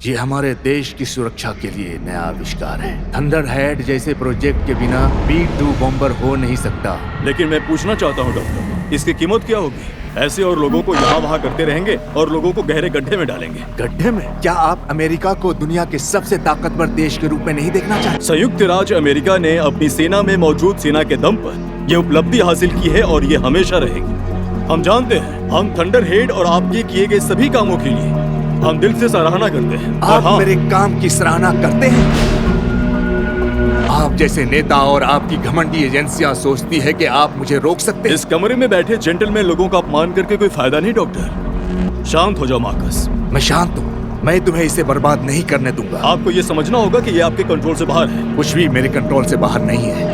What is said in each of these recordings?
ये हमारे देश की सुरक्षा के लिए नया आविष्कार है। थंडरहेड जैसे प्रोजेक्ट के बिना B-2 बॉम्बर हो नहीं सकता। लेकिन मैं पूछना चाहता हूँ डॉक्टर, इसकी कीमत क्या होगी? ऐसे और लोगों को यहाँ वहाँ करते रहेंगे और लोगों को गहरे गड्ढे में डालेंगे। गड्ढे में? क्या आप अमेरिका को दुनिया के सबसे ताकतवर देश के रूप में नहीं देखना चाहते? संयुक्त राज्य अमेरिका ने अपनी सेना में मौजूद सेना के दम पर यह उपलब्धि हासिल की है और ये हमेशा रहेगी। हम जानते हैं, हम थंडरहेड और आपके किए गए सभी कामों के लिए हम दिल से सराहना करते हैं। आप मेरे काम की सराहना करते हैं? आप जैसे नेता और आपकी घमंडी एजेंसियां सोचती है कि आप मुझे रोक सकते हैं? इस कमरे में बैठे जेंटलमैन लोगों का अपमान करके कोई फायदा नहीं डॉक्टर। शांत हो जाओ मार्कस। मैं शांत हूँ। मैं तुम्हें इसे बर्बाद नहीं करने दूंगा। आपको ये समझना होगा कि ये आपके कंट्रोल से बाहर है। कुछ भी मेरे कंट्रोल से बाहर नहीं है।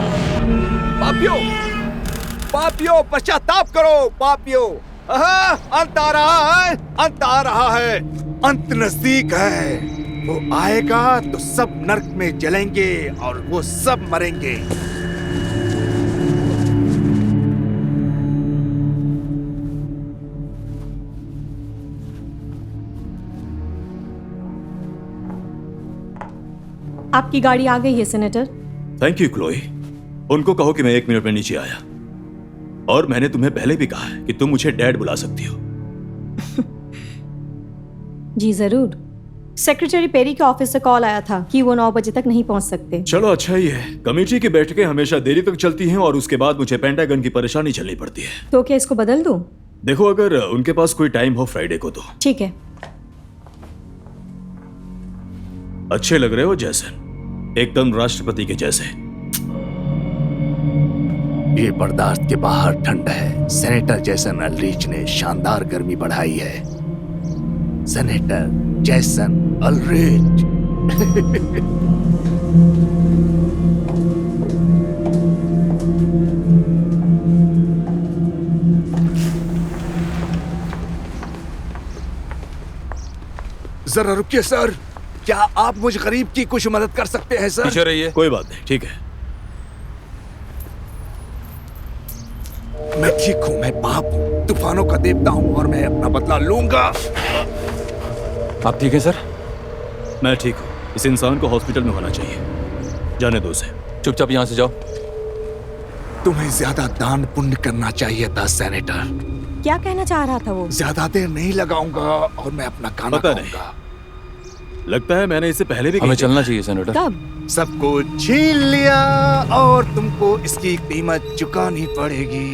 पापियो, पापियो पश्चाताप करो पापियो। अंत आ रहा है, अंत आ रहा है। अंत नजदीक है। वो आएगा तो सब नर्क में जलेंगे और वो सब मरेंगे। आपकी गाड़ी आ गई है सेनेटर। Thank you Chloe. उनको कहो कि मैं 1 मिनट में नीचे आया। और मैंने तुम्हें पहले भी कहा है कि तुम मुझे डैड बुला सकती हो। जी जरूर। सेक्रेटरी पेरी के ऑफिस से कॉल आया था कि वो 9 बजे तक नहीं पहुंच सकते। चलो अच्छा ही है। कमेटी की बैठकें हमेशा देरी तक चलती हैं और उसके बाद मुझे पेंटागन की परेशानी झेलनी पड़ती है। तो क्या इसको बदल दूं? देखो, अगर उनके पास कोई टाइम हो फ्राइडे को तो। ठीक है। अच्छे लग रहे हो जैसन, एकदम राष्ट्रपति के जैसे। ये बर्दाश्त के बाहर ठंड है। सेनेटर जैसन अल्ड्रिच ने शानदार गर्मी बढ़ाई है। सेनेटर जैसन अल्ड्रिच। जरा रुकिए सर। क्या आप मुझ गरीब की कुछ मदद कर सकते हैं सर? पीछे रहिए। कोई बात नहीं, ठीक है। मैं ठीक हूँ। मैं पाप हूँ, तूफानों का देवता हूँ और मैं अपना बदला लूंगा। आप ठीक है सर? मैं ठीक हूँ। इस इंसान को हॉस्पिटल में होना चाहिए। जाने दो उसे। चुपचाप यहाँ से जाओ। तुम्हें ज्यादा दान पुण्य करना चाहिए था सेनेटर। क्या कहना चाह रहा था वो? ज्यादा देर नहीं लगाऊंगा और मैं अपना खाना पता नहीं। खाऊंगा। लगता है मैंने इसे पहले भी हमें कही थी। चलना चाहिए सेनेटर। कब? सब कुछ छीन लिया और तुमको इसकी कीमत चुकानी पड़ेगी।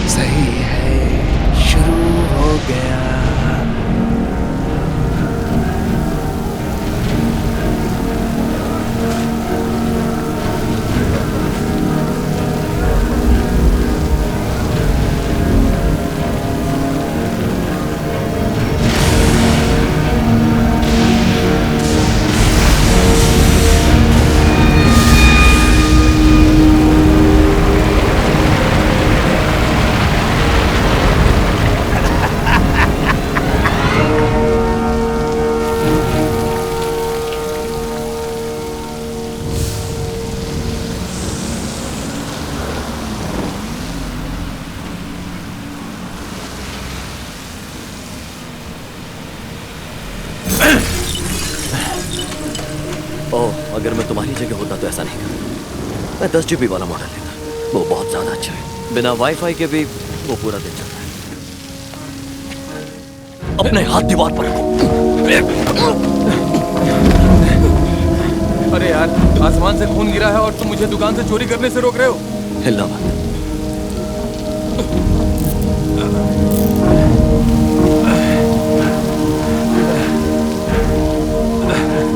सही है, शुरू हो गया। ओह, अगर मैं तुम्हारी जगह होता तो ऐसा नहीं करता। मैं 10 GB वाला मॉडल लेता। वो बहुत ज्यादा अच्छा है। बिना वाईफाई के भी वो पूरा दिन चलता है। अपने हाथ दीवार पर रखो। अरे यार, आसमान से खून गिरा है और तुम मुझे दुकान से चोरी करने से रोक रहे हो। हिलना मत।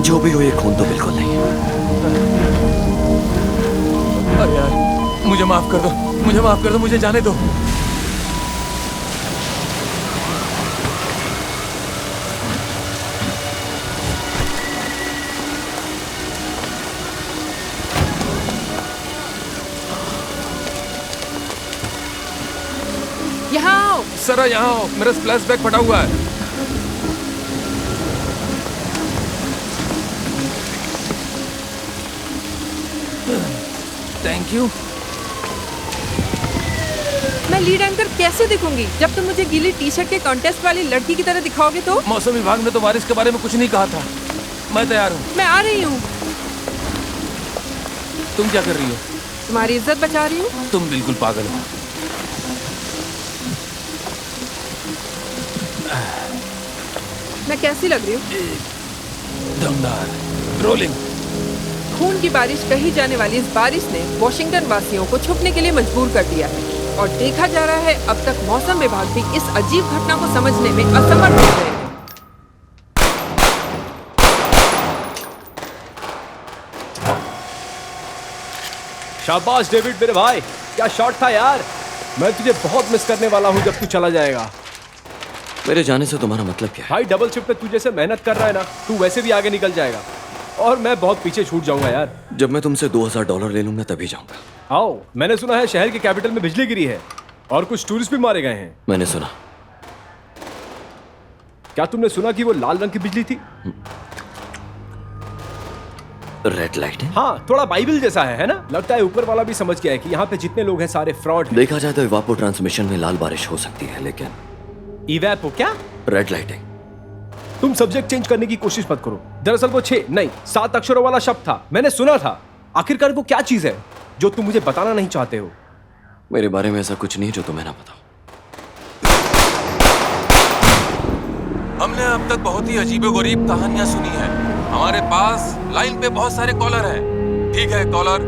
जो भी हो, ये खून तो बिल्कुल नहीं है। अरे यार, मुझे माफ कर दो, मुझे माफ कर दो, मुझे जाने दो। जरा यहाँ आओ, मेरा स्प्लैश बैग फटा हुआ है। Thank you. मैं लीड एंकर कैसे दिखूंगी जब तुम मुझे गीली टी शर्ट के कॉन्टेस्ट वाली लड़की की तरह दिखाओगे तो? मौसम विभाग ने तो बारिश के बारे में कुछ नहीं कहा था। मैं तैयार हूँ। मैं आ रही हूँ। तुम क्या कर रही हो? तुम्हारी इज्जत बचा रही हूँ। तुम बिल्कुल पागल हो। मैं कैसी लग रही हूँ? दमदार। रोलिंग। खून की बारिश कही जाने वाली इस बारिश ने वॉशिंगटन वासियों को छुपने के लिए मजबूर कर दिया है और देखा जा रहा है अब तक मौसम विभाग भी इस अजीब घटना को समझने में असमर्थ हो गए हैं। शाबाश डेविड मेरे भाई, क्या शॉट था यार। मैं तुझे बहुत मिस करने वाला हूँ जब तू चला जाएगा। मेरे जाने से तुम्हारा मतलब क्या है? भाई डबल शिफ्ट पे तू जैसे मेहनत कर रहा है ना, तू वैसे भी आगे निकल जाएगा और मैं बहुत पीछे छूट जाऊंगा यार। जब मैं तुमसे $2000 ले लूंगा तभी जाऊंगा। आओ, मैंने सुना है शहर के कैपिटल में बिजली गिरी है और कुछ टूरिस्ट भी मारे गए हैं। मैंने सुना। क्या तुमने सुना कि वो लाल रंग की बिजली थी? रेड लाइट है? हाँ, थोड़ा बाइबल जैसा है ना? लगता है ऊपर वाला भी समझ गया है कि यहाँ पे जितने लोग हैं सारे फ्रॉड हैं। देखा जाए तो इवापो ट्रांसमिशन में लाल बारिश हो सकती है, लेकिन इवैपो क्या? Red lighting. तुम सब्जेक्ट चेंज करने की कोशिश मत करो। दरअसल वो 6 नहीं 7 अक्षरों वाला शब्द था, मैंने सुना था। आखिरकार वो क्या चीज है जो तुम मुझे बताना नहीं चाहते हो? मेरे बारे में ऐसा कुछ नहीं जो तुम्हें ना बताओ। हमने अब तक बहुत ही अजीबोगरीब कहानियां सुनी है। हमारे पास लाइन पे बहुत सारे कॉलर हैं। ठीक है कॉलर,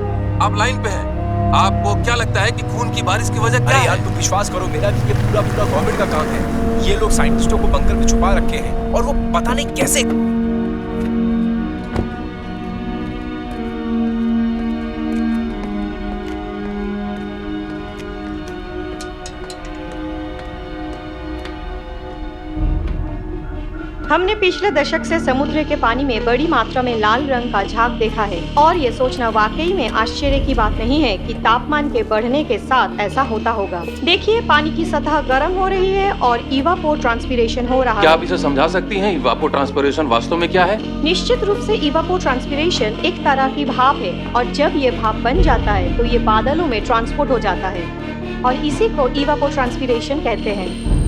आप लाइन पे हैं। आपको क्या लगता है कि खून की बारिश की वजह क्या है? यार तुम विश्वास करो मेरा कि ये पूरा गवर्नमेंट का काम है। ये लोग साइंटिस्टों को बंकर में छुपा रखे हैं और वो पता नहीं कैसे। हमने पिछले दशक से समुद्र के पानी में बड़ी मात्रा में लाल रंग का झाग देखा है और ये सोचना वाकई में आश्चर्य की बात नहीं है कि तापमान के बढ़ने के साथ ऐसा होता होगा। देखिए, पानी की सतह गर्म हो रही है और इवापो ट्रांसपिरेशन हो रहा है। क्या आप इसे समझा सकती हैं? इवापो ट्रांसपिरेशन वास्तव में क्या है? निश्चित रूप से इवापो ट्रांसपिरेशन एक तरह की भाप है और जब ये भाप बन जाता है तो ये बादलों में ट्रांसपोर्ट हो जाता है और इसी को इवापो ट्रांसपिरेशन कहते हैं।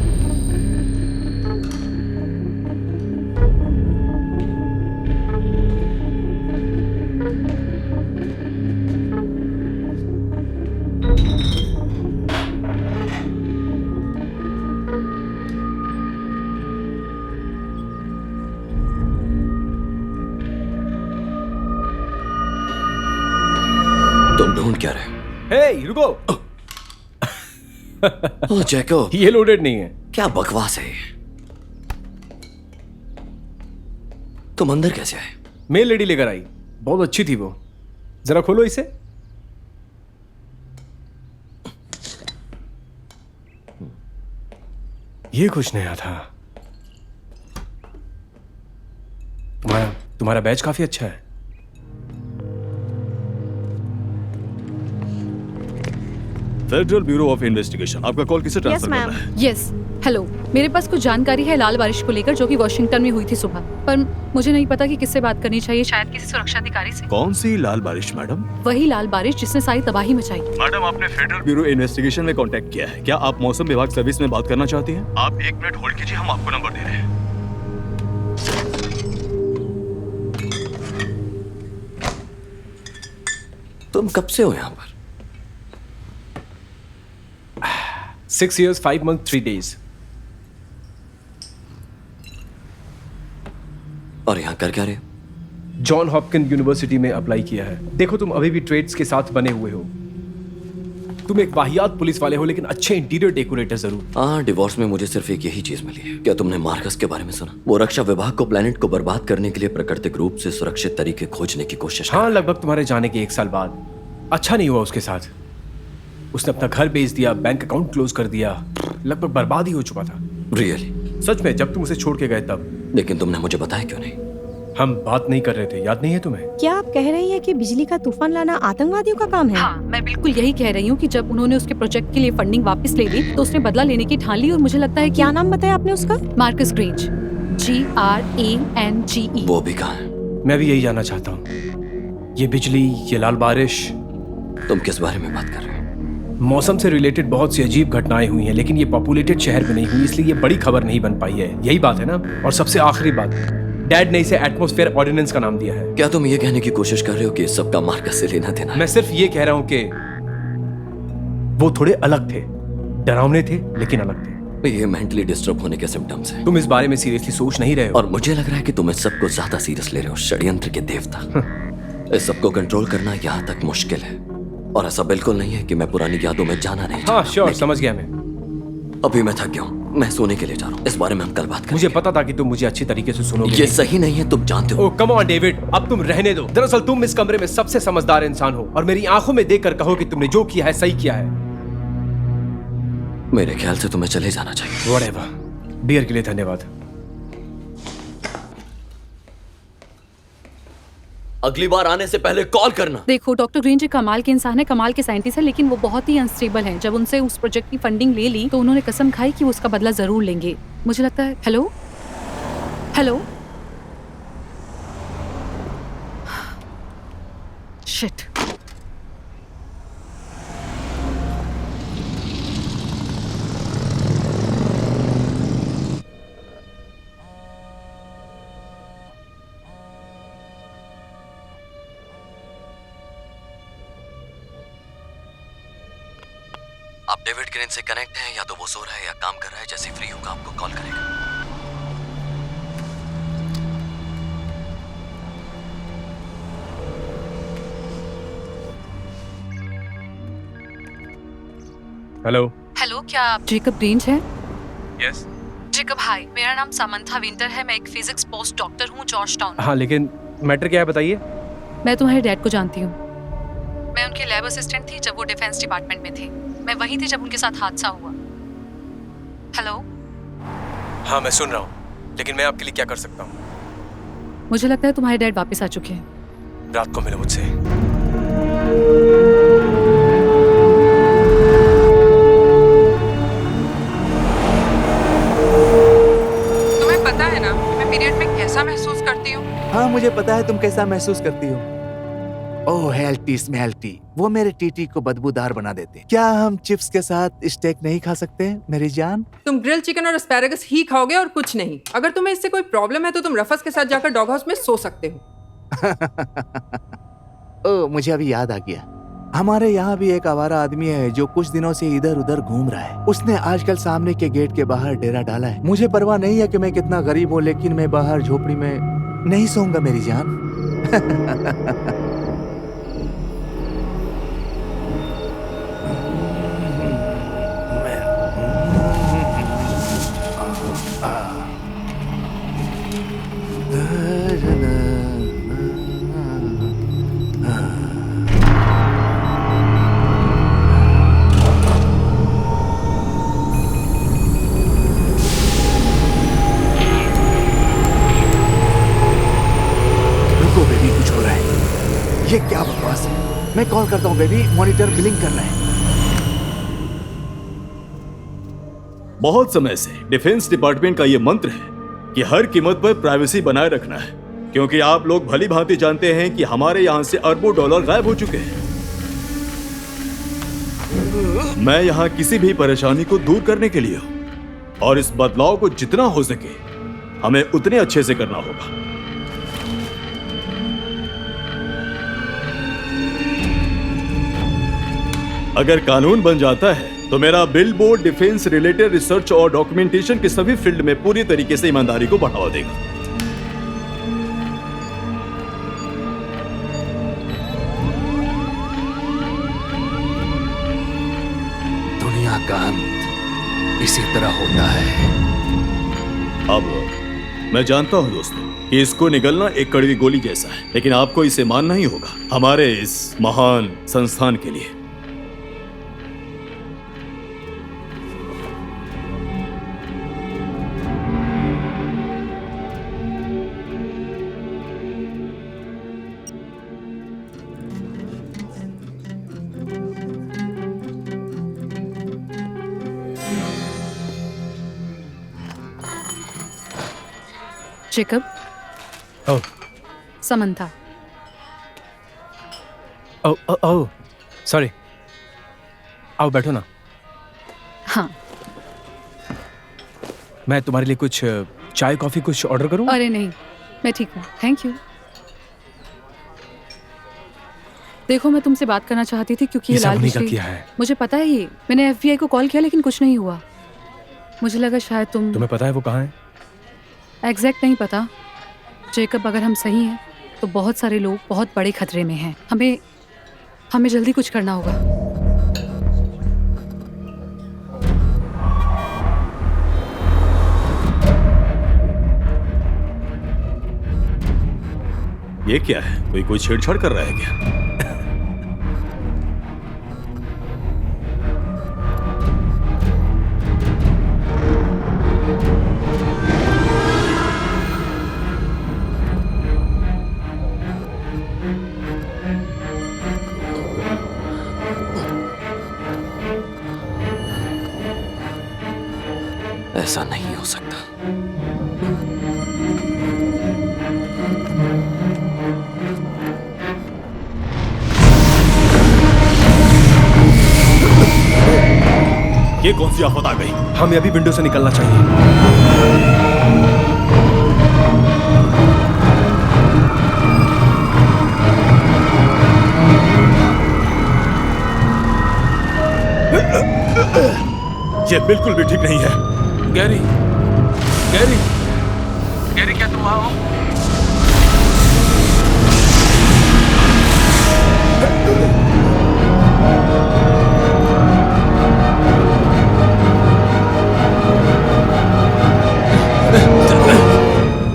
तुम ढूंढ क्या रहे? हे रुको। ओह जैको, ये लोडेड नहीं है। क्या बकवास है ये? तुम अंदर कैसे आए? मेल लेडी लेकर आई, बहुत अच्छी थी वो। जरा खोलो इसे। ये कुछ नया था। तुम्हारा बैच काफी अच्छा है। फेडरल ब्यूरो ऑफ इन्वेस्टिगेशन, आपका कॉल किसे ट्रांसफर करना है? Yes, hello. मेरे पास कुछ जानकारी है लाल बारिश को लेकर जो कि वॉशिंगटन में हुई थी सुबह, पर मुझे नहीं पता कि किससे बात करनी चाहिए। शायद किसी सुरक्षा अधिकारी से। कौन सी लाल बारिश मैडम? वही लाल बारिश जिसने सारी तबाही मचाई। मैडम, आपने फेडरल ब्यूरो इन्वेस्टिगेशन में कांटेक्ट किया है। क्या आप मौसम विभाग सर्विस में बात करना चाहती हैं? आप 1 मिनट होल्ड कीजिए, हम आपको नंबर दे रहे हैं। तुम कब से हो यहाँ पर? 6 years 5 months 3 days। और यहाँ कर क्या रहे? जॉन हॉपकिंस यूनिवर्सिटी में अप्लाई किया है। देखो, तुम अभी भी ट्रेड्स के साथ बने हुए हो। तुम एक वाहियात पुलिस वाले हो, लेकिन अच्छे इंटीरियर डेकोरेटर जरूर। हाँ, डिवोर्स में मुझे सिर्फ एक यही चीज मिली है। क्या तुमने मार्कस के बारे में सुना? वो रक्षा विभाग को प्लेनेट को बर्बाद करने के लिए प्राकृतिक रूप से सुरक्षित तरीके खोजने की कोशिश कर हाँ, रहा है। लगभग तुम्हारे जाने के 1 साल बाद। अच्छा नहीं हुआ उसके साथ। उसने अपना घर बेच दिया, बैंक अकाउंट क्लोज कर दिया, लगभग बर्बाद ही हो चुका था। रियली? सच में, जब तुम उसे छोड़ के गए तब। लेकिन तुमने मुझे बताया क्यों नहीं? हम बात नहीं कर रहे थे, याद नहीं है तुम्हें? क्या आप कह रही हैं कि बिजली का तूफान लाना आतंकवादियों का काम है? हाँ, मैं बिल्कुल यही कह रही हूँ कि जब उन्होंने उसके प्रोजेक्ट के लिए फंडिंग वापस ले ली तो उसने बदला लेने की ठान ली और मुझे लगता है क्या नाम बताया आपने उसका? Marcus grange, GRANGE। वो भी कहाँ है? मैं भी यही जानना चाहता हूँ। ये बिजली, ये लाल बारिश, तुम किस बारे में बात कर रहे हो? मौसम से रिलेटेड बहुत सी अजीब घटनाएं हुई हैं, लेकिन ये पॉपुलेटेड शहर में नहीं हुई, इसलिए ये बड़ी खबर नहीं बन पाई है। यही बात है ना? और सबसे आखिरी बात, डैड ने इसे एटमॉस्फेयर ऑर्डिनेंस का नाम दिया है। क्या तुम ये कहने की कोशिश कर रहे हो कि इस सब का मार्कस से लेना देना है? मैं सिर्फ ये कह रहा हूँ कि वो थोड़े अलग थे, डरावने थे लेकिन अलग थे। ये मेंटली डिस्टर्ब होने के सिम्टम्स हैं। तुम इस बारे में सीरियसली सोच नहीं रहे हो? और मुझे लग रहा है कि तुम इस सब को ज्यादा सीरियस ले रहे हो। षड्यंत्र के देवता। इस सब को कंट्रोल करना यहाँ तक मुश्किल है, और ऐसा बिल्कुल नहीं है कि मैं पुरानी यादों में जाना नहीं हाँ चाहता। श्योर, लेकिन समझ गया मैं। अभी मैं थक गया हूँ, मैं सोने के लिए जा रहा हूँ। इस बारे में हम कल बात करेंगे। मुझे पता था कि तुम मुझे अच्छी तरीके से सुनोगे। ये सही नहीं है, तुम जानते हो। ओह कम ऑन डेविड, अब तुम रहने दो। दरअसल तुम इस कमरे में सबसे समझदार इंसान हो, और मेरी आंखों में देखकर कहो कि तुमने जो किया है सही किया है। मेरे ख्याल से तुम्हें चले जाना चाहिए। व्हाटएवर। बियर के लिए धन्यवाद। अगली बार आने से पहले कॉल करना। देखो, डॉक्टर ग्रेंज एक कमाल के इंसान है, कमाल के साइंटिस्ट है, लेकिन वो बहुत ही अनस्टेबल हैं। जब उनसे उस प्रोजेक्ट की फंडिंग ले ली तो उन्होंने कसम खाई कि वो उसका बदला जरूर लेंगे। मुझे लगता है हेलो हेलो शिट। आप डेविड ग्रेन से कनेक्ट हैं, या तो वो सो रहा है या काम कर रहा है। जैसे फ्री होगा आपको कॉल करेगा। हेलो हेलो, क्या आप जेकब ग्रेंज हैं? यस। जेकब हाय, मेरा नाम समंथा विंटर है। मैं एक फिजिक्स पोस्ट डॉक्टर हूँ जॉर्ज टाउन। हाँ, लेकिन मैटर क्या है बताइए। मैं तुम्हारे डैड को जानती हूँ। मैं उनकी लैब असिस्टेंट थी जब वो डिफेंस डिपार्टमेंट में थे। मैं वहीं थी जब उनके साथ हादसा हुआ। हेलो। हाँ मैं सुन रहा हूँ, लेकिन मैं आपके लिए क्या कर सकता हूँ? मुझे लगता है तुम्हारे डैड वापस आ चुके हैं। रात को मिलो मुझसे। तुम्हें पता है ना मैं पीरियड में कैसा महसूस करती हूँ? हाँ मुझे पता है तुम कैसा महसूस करती हो। ओह हेल्टी स्मेल्टी, वो मेरे टीटी को बदबूदार बना देते। क्या हम चिप्स के साथ स्टेक नहीं खा सकते मेरी जान? तुम ग्रिल चिकन और एस्पैरागस ही खाओगे और कुछ नहीं। अगर तुम्हें इससे कोई प्रॉब्लम है तो तुम रफस के साथ जाकर डॉग हाउस में सो सकते हो। ओह मुझे अभी याद आ गया, हमारे यहाँ भी एक आवारा आदमी है जो कुछ दिनों से इधर उधर घूम रहा है। उसने आजकल सामने के गेट के बाहर डेरा डाला है। मुझे परवाह नहीं है कि मैं कितना गरीब हूँ, लेकिन मैं बाहर झोपड़ी में नहीं सोऊंगा मेरी जान। ये क्या बकवास है? मैं कॉल करता हूँ बेबी, मॉनिटर ब्लिंक कर रहा है। बहुत समय से डिफेंस डिपार्टमेंट का ये मंत्र है कि हर कीमत पर प्राइवेसी बनाए रखना है, क्योंकि आप लोग भली भांति जानते हैं कि हमारे यहाँ से अरबों डॉलर गायब हो चुके हैं। मैं यहाँ किसी भी परेशानी को दूर करने के लिए हूँ, और इस बदलाव को जितना हो सके हमें उतने अच्छे से करना होगा। अगर कानून बन जाता है तो मेरा bill board defence related research और डॉक्यूमेंटेशन के सभी फील्ड में पूरी तरीके से ईमानदारी को बढ़ावा देगा। दुनिया का अंत इसी तरह होता है। अब मैं जानता हूं दोस्तों कि इसको निगलना एक कड़वी गोली जैसा है, लेकिन आपको इसे मानना ही होगा हमारे इस महान संस्थान के लिए। जेकब, ओह समंथा। ओह ओह ओह सॉरी। आओ बैठो ना। हाँ। मैं तुम्हारे लिए कुछ चाय कॉफी कुछ ऑर्डर करूं? अरे नहीं, मैं ठीक हूँ, थैंक यू। देखो, मैं तुमसे बात करना चाहती थी क्योंकि ये ये सब लाल उन्हीं का बिजली, किया है। मुझे पता है ये। मैंने FBI को कॉल किया लेकिन कुछ नहीं हुआ। मुझे लगा शायद तुम्हें पता है वो कहाँ है? एग्जैक्ट नहीं पता। जेकब, अगर हम सही हैं तो बहुत सारे लोग बहुत बड़े खतरे में हैं। हमें जल्दी कुछ करना होगा। ये क्या है? कोई छेड़छाड़ कर रहा है क्या? ऐसा नहीं हो सकता। ये कौन सी आफत आ गई? हमें अभी विंडो से निकलना चाहिए। ये बिल्कुल भी ठीक नहीं है। गैरी, गैरी, गैरी, क्या तुम वहां हो?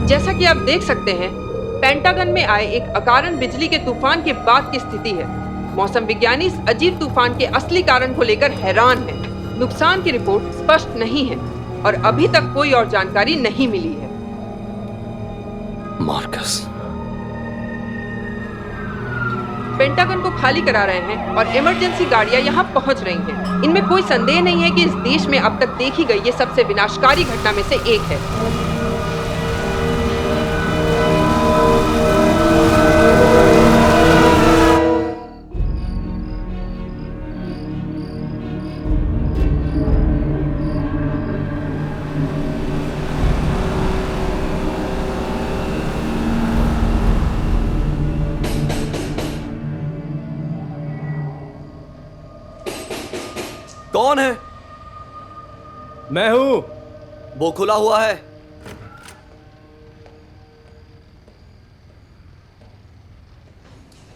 जैसा कि आप देख सकते हैं, पेंटागन में आए एक अकारण बिजली के तूफान के बाद की स्थिति है। मौसम विज्ञानी इस अजीब तूफान के असली कारण को लेकर हैरान हैं। नुकसान की रिपोर्ट स्पष्ट नहीं है और अभी तक कोई और जानकारी नहीं मिली है। मार्कस, पेंटागन को खाली करा रहे हैं और इमरजेंसी गाड़ियां यहां पहुंच रही हैं। इनमें कोई संदेह नहीं है कि इस देश में अब तक देखी गई ये सबसे विनाशकारी घटना में से एक है। कौन है? मैं हूं। वो खुला हुआ है।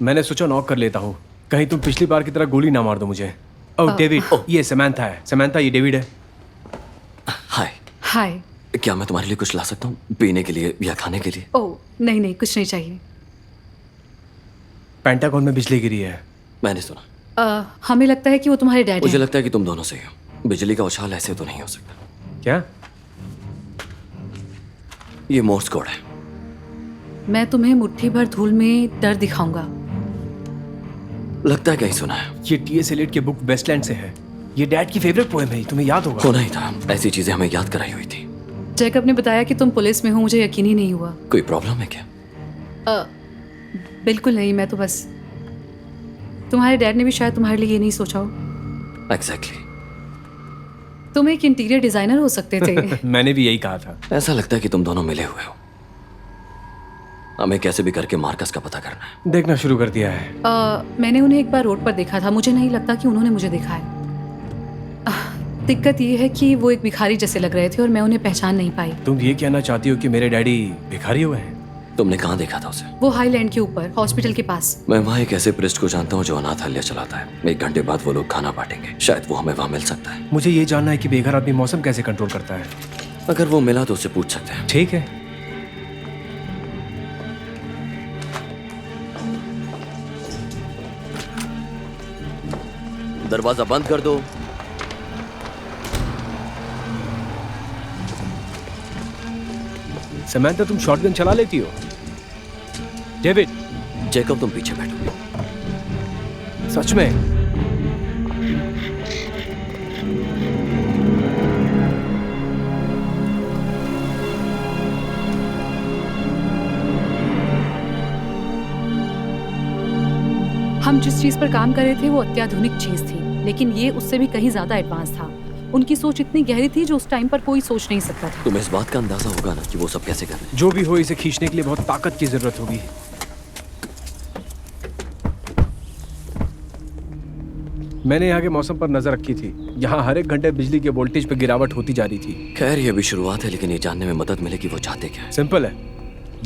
मैंने सोचा नॉक कर लेता हूं, कहीं तुम पिछली बार की तरह गोली ना मार दो मुझे। ओह डेविड, ये समंथा है। समंथा, ये डेविड है। हाय। हाय। क्या मैं तुम्हारे लिए कुछ ला सकता हूँ, पीने के लिए या खाने के लिए? ओह नहीं नहीं, कुछ नहीं चाहिए। पेंटागन में बिजली गिरी है। मैंने सुना। हमें लगता है कि वो तुम्हारे डैड मुझे हैं। लगता है कि तुम दोनों से हो। बिजली का उछाल ऐसे तो नहीं हो सकता। क्या? ये मोर्स कोड है। मैं तुम्हें मुट्ठी भर धूल में डर दिखाऊंगा। लगता है कहीं सुना है। ये T.S. एलियट की बुक वेस्टलैंड से है। ये डैड की फेवरेट पोएम है, तुम्हें याद होगा। होना ही था, ऐसी चीजें हमें याद कराई हुई थी। जैकब ने बताया कि तुम पुलिस में हो, मुझे यकीन ही नहीं हुआ। कोई प्रॉब्लम है क्या? बिल्कुल नहीं, मैं तो बस, तुम्हारे डैड ने भी शायद तुम्हारे लिए ये नहीं सोचा हो। एग्जैक्टली। तुम एक इंटीरियर डिजाइनर हो सकते थे। मैंने भी यही कहा था। ऐसा लगता है कि तुम दोनों मिले हुए हो। हमें कैसे भी करके मार्कस का पता करना है। देखना शुरू कर दिया है। मैंने उन्हें एक बार रोड पर देखा था, मुझे नहीं लगता कि उन्होंने मुझे देखा है। दिक्कत ये है कि वो एक भिखारी जैसे लग रहे थे और मैं उन्हें पहचान नहीं पाई। तुम ये कहना चाहती हो कि मेरे डैडी भिखारी हुए हैं? तुमने कहाँ देखा था उसे? वो हाईलैंड के ऊपर, हॉस्पिटल के पास। मैं वहाँ एक ऐसे प्रिस्ट को जानता हूँ जो अनाथालय चलाता है। 1 घंटे बाद वो लोग खाना बांटेंगे। शायद वो हमें वहाँ मिल सकता है। मुझे ये जानना है कि बेघर आदमी मौसम कैसे कंट्रोल करता है। अगर वो मिला तो उससे पूछ सकते हैं। ठीक है। दरवाजा बंद कर दो। समंथा, तुम शॉटगन चला लेती हो? डेविड। जैकब, तुम पीछे बैठो। सच में? हम जिस चीज पर काम कर रहे थे वो अत्याधुनिक चीज थी, लेकिन ये उससे भी कहीं ज्यादा एडवांस था। उनकी सोच इतनी गहरी थी जो उस टाइम पर कोई सोच नहीं सकता था। तुम्हें इस बात का अंदाजा होगा ना कि वो सब कैसे कर रहे हैं। जो भी हो, इसे खींचने के लिए बहुत ताकत की जरूरत होगी। मैंने यहाँ के मौसम पर नजर रखी थी। यहाँ हर एक घंटे बिजली के वोल्टेज पे गिरावट होती जा रही थी। खैर ये भी शुरुआत है, लेकिन ये जानने में मदद मिले कि वो चाहते क्या है। सिंपल है,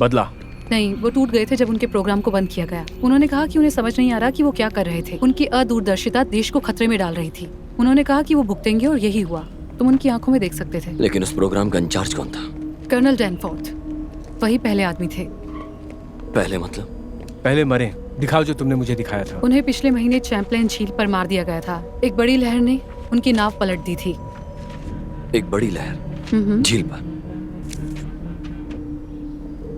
बदला। नहीं, वो टूट गए थे जब उनके प्रोग्राम को बंद किया गया। उन्होंने कहा कि उन्हें समझ नहीं आ रहा कि वो क्या कर रहे थे। उनकी अदूरदर्शिता देश को खतरे में डाल रही थी। उन्होंने कहा कि वो भुगतेंगे और यही हुआ। तुम उनकी आंखों में देख सकते थे। लेकिन उस प्रोग्राम का इंचार्ज कौन था? कर्नल डैनफोर्थ, वही पहले आदमी थे। पहले मतलब? पहले मरे। दिखाओ जो तुमने मुझे दिखाया था। उन्हें पिछले महीने चैंपलेन झील पर मार दिया गया था। एक बड़ी लहर ने उनकी नाव पलट दी थी। एक बड़ी लहर झील पर?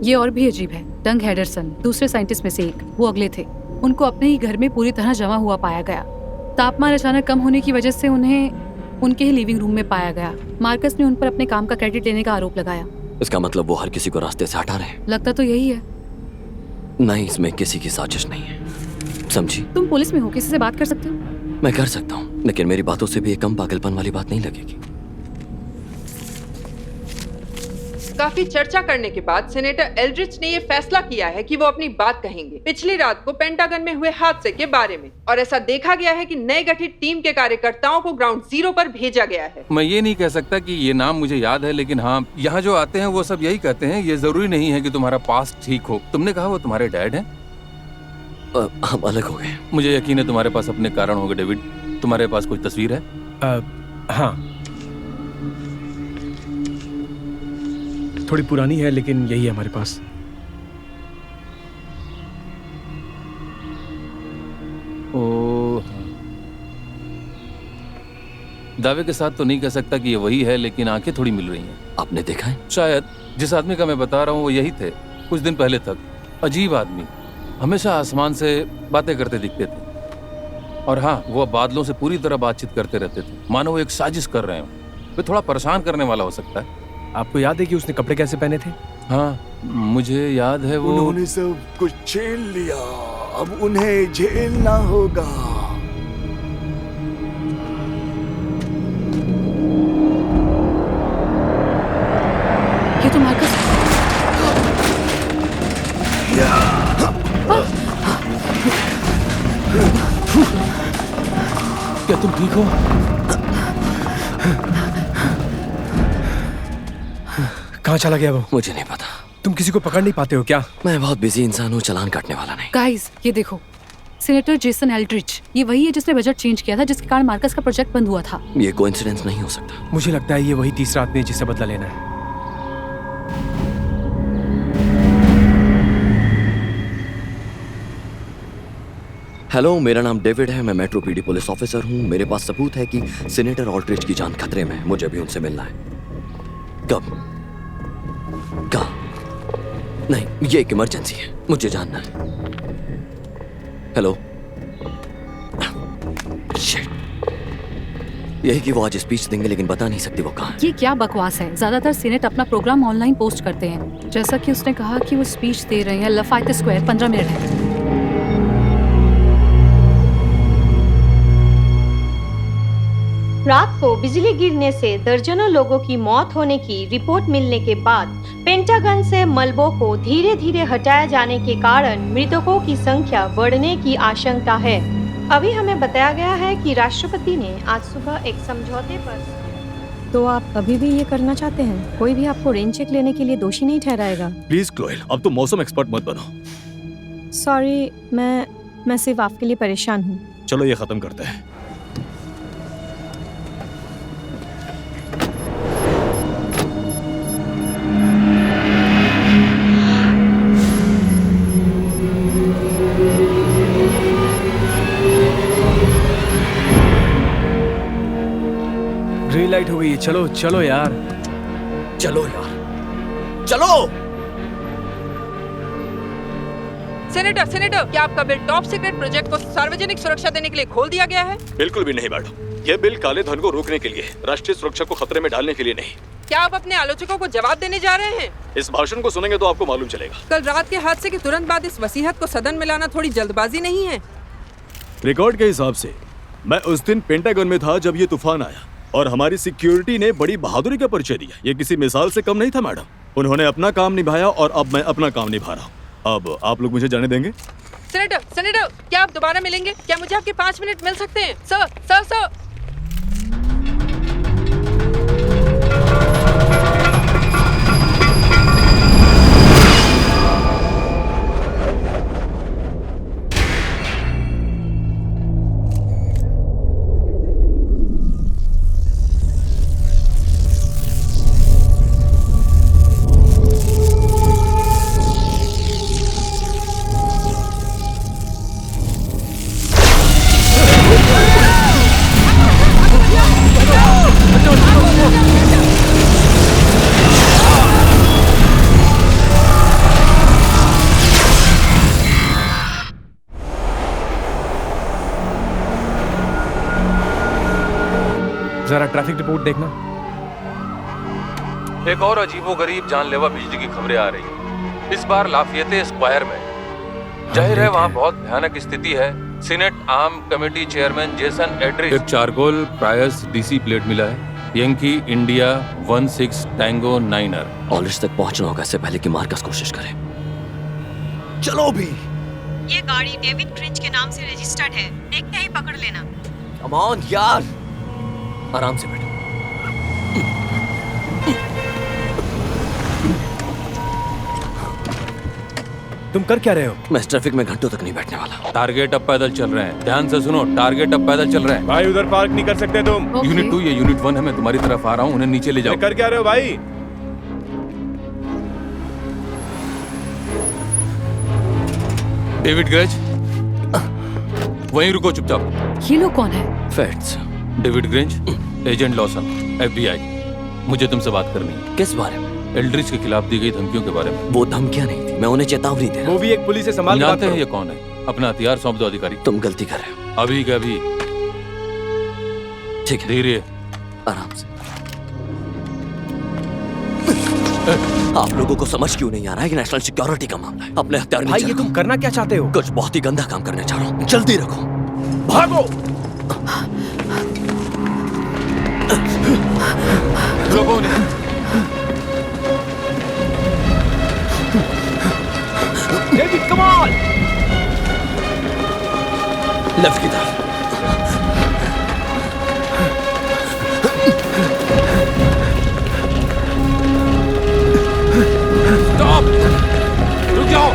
ये और भी अजीब है। डंग हेडरसन, दूसरे साइंटिस्ट में से एक, वो अगले थे। उनको अपने ही घर में पूरी तरह जमा हुआ पाया गया। तापमान अचानक कम होने की वजह से उन्हें उनके ही लिविंग रूम में पाया गया। मार्कस ने उन पर अपने काम का क्रेडिट लेने का आरोप लगाया। इसका मतलब वो हर किसी को रास्ते से हटा रहे हैं। लगता तो यही है। नहीं, इसमें किसी की साजिश नहीं है, समझी? तुम पुलिस में हो, किसी से बात कर सकते हो। मैं कर सकता हूँ, लेकिन मेरी बातों से भी एक कम पागलपन वाली बात नहीं लगेगी। काफी चर्चा करने के बाद सेनेटर एल्ड्रिच ने ये फैसला किया है कि वो अपनी बात कहेंगे पिछली रात को पेंटागन में हुए हादसे के बारे में। और ऐसा देखा गया है कि नए गठित टीम के कार्यकर्ताओं को ग्राउंड जीरो पर भेजा गया है। मैं ये नहीं कह सकता कि ये नाम मुझे याद है, लेकिन हाँ, यहाँ जो आते हैं वो सब यही कहते हैं। ये जरूरी नहीं है कि तुम्हारा पास्ट ठीक हो। तुमने कहा वो तुम्हारे डैड हैं? हम अलग हो गए। मुझे यकीन है तुम्हारे पास अपने कारण होंगे डेविड। तुम्हारे पास कोई तस्वीर है? हाँ, थोड़ी पुरानी है, लेकिन यही है हमारे पास। ओह, दावे के साथ तो नहीं कह सकता कि ये वही है, लेकिन आंखें थोड़ी मिल रही हैं। आपने देखा है? शायद। जिस आदमी का मैं बता रहा हूँ वो यही थे, कुछ दिन पहले तक। अजीब आदमी, हमेशा आसमान से बातें करते दिखते थे। और हाँ, वो बादलों से पूरी तरह बातचीत करते रहते थे, मानो वो एक साजिश कर रहे हो। वे थोड़ा परेशान करने वाला हो सकता है। आपको याद है कि उसने कपड़े कैसे पहने थे? हाँ, मुझे याद है वो। उन्होंने सब कुछ झेल लिया, अब उन्हें झेलना होगा। ये तो मार्कस। क्या तुम ठीक हो? कहाँ चला गया वो? मुझे नहीं पता। तुम किसी को पकड़ नहीं पाते हो क्या? मैं बहुत बिजी इंसान हूँ, चालान काटने वाला नहीं। गाइस, ये देखो, सेनेटर जेसन एल्ड्रिच। ये वही है जिसने बजट चेंज किया था, जिसके कारण मार्कस का प्रोजेक्ट बंद हुआ था। ये कोइंसिडेंस नहीं हो सकता। मुझे लगता है ये वही तीसरा आदमी है जिससे बदला लेना है। हेलो, मेरा नाम डेविड है। मैं मेट्रो पीडी पुलिस ऑफिसर हूँ। मेरे पास सबूत है कि सीनेटर ऑल्ड्रिच की जान खतरे में है। मुझे भी उनसे मिलना है। कब? कहाँ? नहीं, ये एक इमरजेंसी है, मुझे जानना है। हेलो। शिट। यही कि वो आज स्पीच देंगे, लेकिन बता नहीं सकती वो कहाँ है। ये क्या बकवास है। ज्यादातर सीनेट अपना प्रोग्राम ऑनलाइन पोस्ट करते हैं। जैसा कि उसने कहा कि वो स्पीच दे रहे हैं लफायत स्क्वायर, 15 मिनट है। रात को बिजली गिरने से दर्जनों लोगों की मौत होने की रिपोर्ट मिलने के बाद पेंटागन से मलबों को धीरे धीरे हटाए जाने के कारण मृतकों की संख्या बढ़ने की आशंका है। अभी हमें बताया गया है कि राष्ट्रपति ने आज सुबह एक समझौते पर। तो आप अभी भी ये करना चाहते हैं? कोई भी आपको रेन चेक लेने के लिए दोषी नहीं ठहराएगा। प्लीज क्लोएल, अब तो मौसम एक्सपर्ट मत बनो। सॉरी, मैं सिर्फ आपके लिए परेशान हूँ। चलो ये खत्म करते हैं। ग्रीन लाइट हो गई है। चलो चलो यार, चलो यार, चलो। सेनेटर, क्या आपका बिल टॉप सीक्रेट प्रोजेक्ट को सार्वजनिक सुरक्षा देने के लिए खोल दिया गया है? बिल्कुल भी नहीं मैडम। यह बिल काले धन को रोकने के लिए, राष्ट्रीय सुरक्षा को खतरे में डालने के लिए नहीं। क्या आप अपने आलोचकों को जवाब देने जा रहे हैं? इस भाषण को सुनेंगे तो आपको मालूम चलेगा। कल रात के हादसे के तुरंत बाद इस वसीयत को सदन में लाना थोड़ी जल्दबाजी नहीं है? रिकॉर्ड के हिसाब से मैं उस दिन पेंटागन में था जब ये तूफान आया और हमारी सिक्योरिटी ने बड़ी बहादुरी का परिचय दिया। ये किसी मिसाल से कम नहीं था मैडम। उन्होंने अपना काम निभाया और अब मैं अपना काम निभा रहा हूँ। अब आप लोग मुझे जाने देंगे? सेनेटर, क्या आप दोबारा मिलेंगे? क्या मुझे आपके 5 मिनट मिल सकते हैं? सर। जरा ट्रैफिक रिपोर्ट देखना। एक और अजीबोगरीब जानलेवा बिजली की खबरें आ रही हैं। इस बार लाफियते स्क्वायर में। जाहिर है वहाँ बहुत भयानक स्थिति है। Senate arm committee chairman Jason Edrich. एक चारकोल प्रायस डीसी प्लेट मिला है। Yankee India 16 tango 9er। ऑलिस तक पहुंचना होगा इससे पहले कि मार्कस कोशिश करे। चलो भी। ये गाड़ी डेविड क्रिंच के नाम से रजिस्टर्ड है, देखते ही पकड़ लेना। कम ऑन यार, आराम से बैठो। तुम कर क्या रहे हो? मैं इस ट्रैफिक में घंटों तक नहीं बैठने वाला। टारगेट अब पैदल चल रहे हैं। ध्यान से सुनो, टारगेट अब पैदल चल रहे हैं। भाई उधर पार्क नहीं कर सकते तुम। Okay. यूनिट 2 या यूनिट 1 है। मैं तुम्हारी तरफ आ रहा हूँ, उन्हें नीचे ले जाओ। कर क्या रहे हो भाई? डेविड ग्रेज, वहीं रुको चुपचाप। ये लोग कौन है? Facts. David grange, agent Lawson, FBI। मुझे तुमसे बात करनी है। किस बारे में? एल्ड्रिच के खिलाफ दी गई धमकियों के बारे में। वो धमकियां नहीं थी, मैं उन्हें चेतावनी दे रहा वो भी एक पुलिस से संभाल तुम के बात जानते हैं करो। ये कौन है? अपना हथियार सौंप दो अधिकारी। तुम गलती कर रहे हो। अभी के अभी। ठीक है, धीरे। आराम से। आप लोगों को समझ क्यों नहीं आ रहा है कि नेशनल सिक्योरिटी का मामला है? अपने हथियार भाई नीचे ये तुम रखो। करना क्या चाहते हो? कुछ बहुत ही गंदा काम करने जा रहा हूँ, जल्दी रखो। भागो। लोगों ने डेविड कम ऑन। लेफ्ट की तरफ। स्टॉप, रुक जाओ।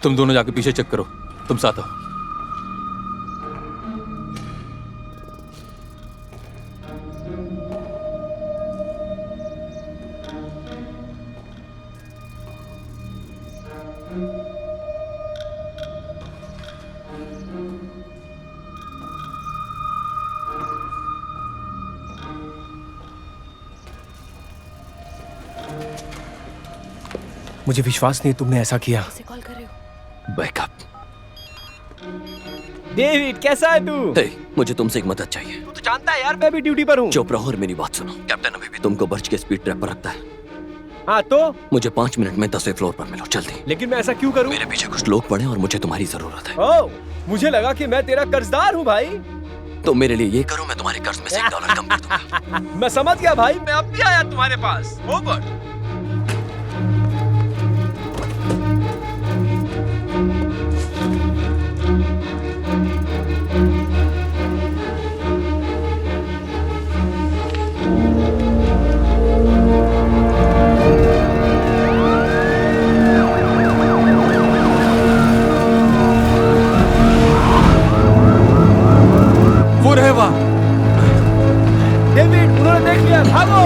तुम दोनों जाके पीछे चेक करो। तुम साथ आओ। मुझे विश्वास नहीं तुमने ऐसा किया। कैसे कॉल कर रहे हो? बैकअप। डेविड कैसा है तू? हे, मुझे तुमसे एक मदद चाहिए। तू तो जानता है यार मैं भी ड्यूटी पर हूँ। चुप रहो और मेरी बात सुनो। कैप्टन अभी भी तुमको बर्च के स्पीड ट्रैप पर रखता है। हाँ तो? मुझे 5 मिनट में 10वें फ्लोर पर मिलो, जल्दी। लेकिन मैं ऐसा क्यों करूँ? मेरे पीछे कुछ लोग पड़े और मुझे तुम्हारी जरूरत है। ओह, मुझे लगा कि मैं तेरा कर्जदार हूँ भाई। तो मेरे लिए ये करो, मैं तुम्हारे कर्ज में से $1 कम कर दूंगा। मैं समझ गया भाई, मैं अब भी आया तुम्हारे पास। ओवर। वो रहे वहाँ। डेविड उन्होंने देख लिया, भागो।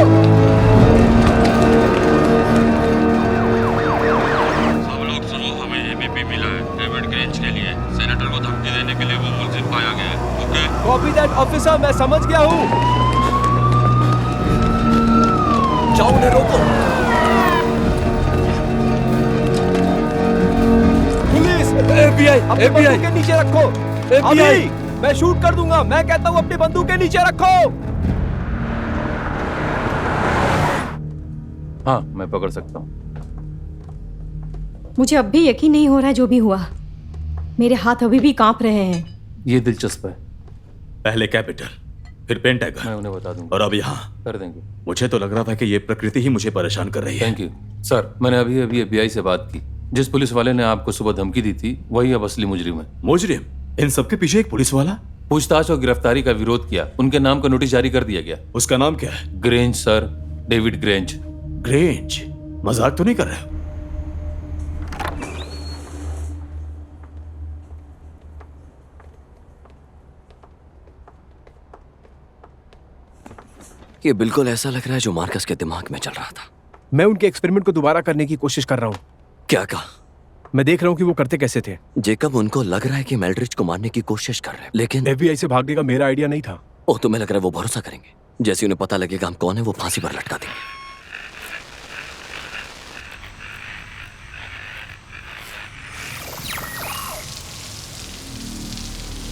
गया हूँ। जाओ, उन्हें रोको। पुलिस, FBI, अपनी FBI। बंदूकें नीचे रखो। FBI। अभी मैं शूट कर दूंगा। मैं कहता हूँ अपनी बंदूकें नीचे रखो। हाँ, मैं पकड़ सकता हूँ। मुझे अब भी यकीन नहीं हो रहा है जो भी हुआ। मेरे हाथ अभी भी कांप रहे हैं। ये दिलचस्प है, पहले कैपिटल, फिर मैं पेंटागन उन्हें बता दूंगा। और अब यहाँ। कर देंगे। मुझे तो लग रहा था कि ये प्रकृति ही मुझे परेशान कर रही है। Thank you sir. मैंने अभी अभी FBI से बात की। जिस पुलिस वाले ने आपको सुबह धमकी दी थी वही अब असली मुजरिम है। मुजरिम? इन सबके पीछे एक पुलिस वाला? पूछताछ और गिरफ्तारी का विरोध किया। उनके नाम का नोटिस जारी कर दिया गया। उसका नाम क्या है? Grange sir, David grange. Grange? मजाक तो नहीं कर रहे हो? ये बिल्कुल ऐसा लग रहा है जो मार्कस के दिमाग में चल रहा था। मैं उनके एक्सपेरिमेंट को दोबारा करने की कोशिश कर रहा हूँ। क्या कहा? मैं देख रहा हूँ कि वो करते कैसे थे। जेकब, उनको लग रहा है कि मेल्ड्रिच को मारने की कोशिश कर रहे हैं, लेकिन FBI से भागने का मेरा आइडिया नहीं था। ओह, तुम्हें लग रहा है वो भरोसा करेंगे? जैसे उन्हें पता लगेगा हम कौन है, वो फांसी पर लटका देंगे।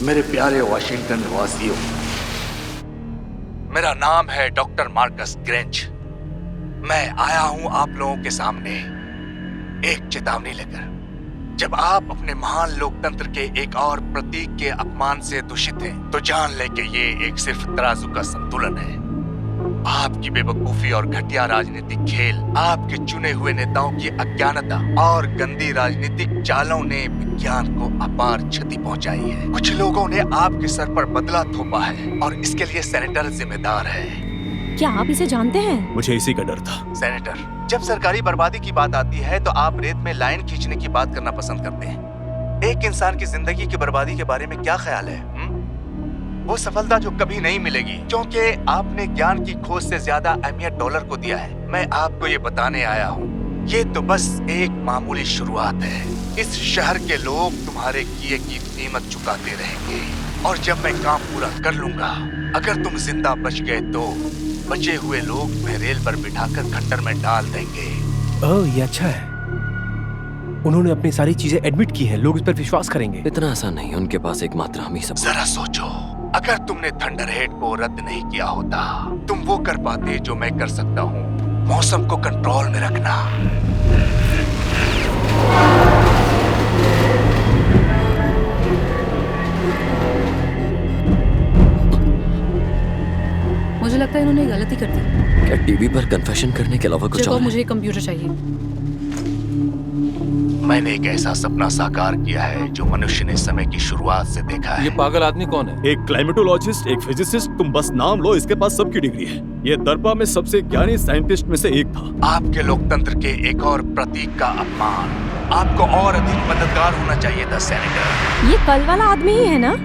मेरे प्यारे वॉशिंगटन वासियों, मेरा नाम है डॉक्टर मार्कस ग्रेंज। मैं आया हूं आप लोगों के सामने एक चेतावनी लेकर। जब आप अपने महान लोकतंत्र के एक और प्रतीक के अपमान से दूषित हैं, तो जान ले कि ये एक सिर्फ तराजू का संतुलन है। आपकी बेवकूफी और घटिया राजनीतिक खेल, आपके चुने हुए नेताओं की अज्ञानता और गंदी राजनीतिक चालों ने विज्ञान को अपार क्षति पहुंचाई है। कुछ लोगों ने आपके सर पर बदला थोपा है और इसके लिए सेनेटर जिम्मेदार है। क्या आप इसे जानते हैं? मुझे इसी का डर था। सेनेटर, जब सरकारी बर्बादी की बात आती है तो आप रेत में लाइन खींचने की बात करना पसंद करते हैं। एक इंसान की जिंदगी की बर्बादी के बारे में क्या ख्याल है? वो सफलता जो कभी नहीं मिलेगी, क्योंकि आपने ज्ञान की खोज से ज्यादा अहमियत डॉलर को दिया है। मैं आपको ये बताने आया हूँ, ये तो बस एक मामूली शुरुआत है। इस शहर के लोग तुम्हारे किए की कीमत चुकाते रहेंगे, और जब मैं काम पूरा कर लूंगा, अगर तुम जिंदा बच गए तो बचे हुए लोग तुम्हें रेल पर बिठाकर खट्टर में डाल देंगे। ओह, ये अच्छा है। उन्होंने अपनी सारी चीजें एडमिट की हैं। लोग इस पर विश्वास करेंगे। इतना आसान नहीं, उनके पास एकमात्र हम ही सब। जरा सोचो, अगर तुमने थंडरहेड को रद्द नहीं किया होता, तुम वो कर पाते जो मैं कर सकता हूँ, मौसम को कंट्रोल में रखना। मुझे लगता है इन्होंने गलती कर दी। क्या टीवी पर कन्फेशन करने के अलावा कुछ जब और है? मुझे कंप्यूटर चाहिए। मैंने एक ऐसा सपना साकार किया है जो मनुष्य ने समय की शुरुआत से देखा है। ये पागल आदमी कौन है? एक क्लाइमेटोलॉजिस्ट, एक फिजिसिस्ट, तुम बस नाम लो, इसके पास सबकी डिग्री है। ये दरबा में सबसे ज्ञानी साइंटिस्ट में से एक था। आपके लोकतंत्र के एक और प्रतीक का अपमान। आपको और अधिक मददगार होना चाहिए था सेनेटर। ये कल वाला आदमी ही है ना?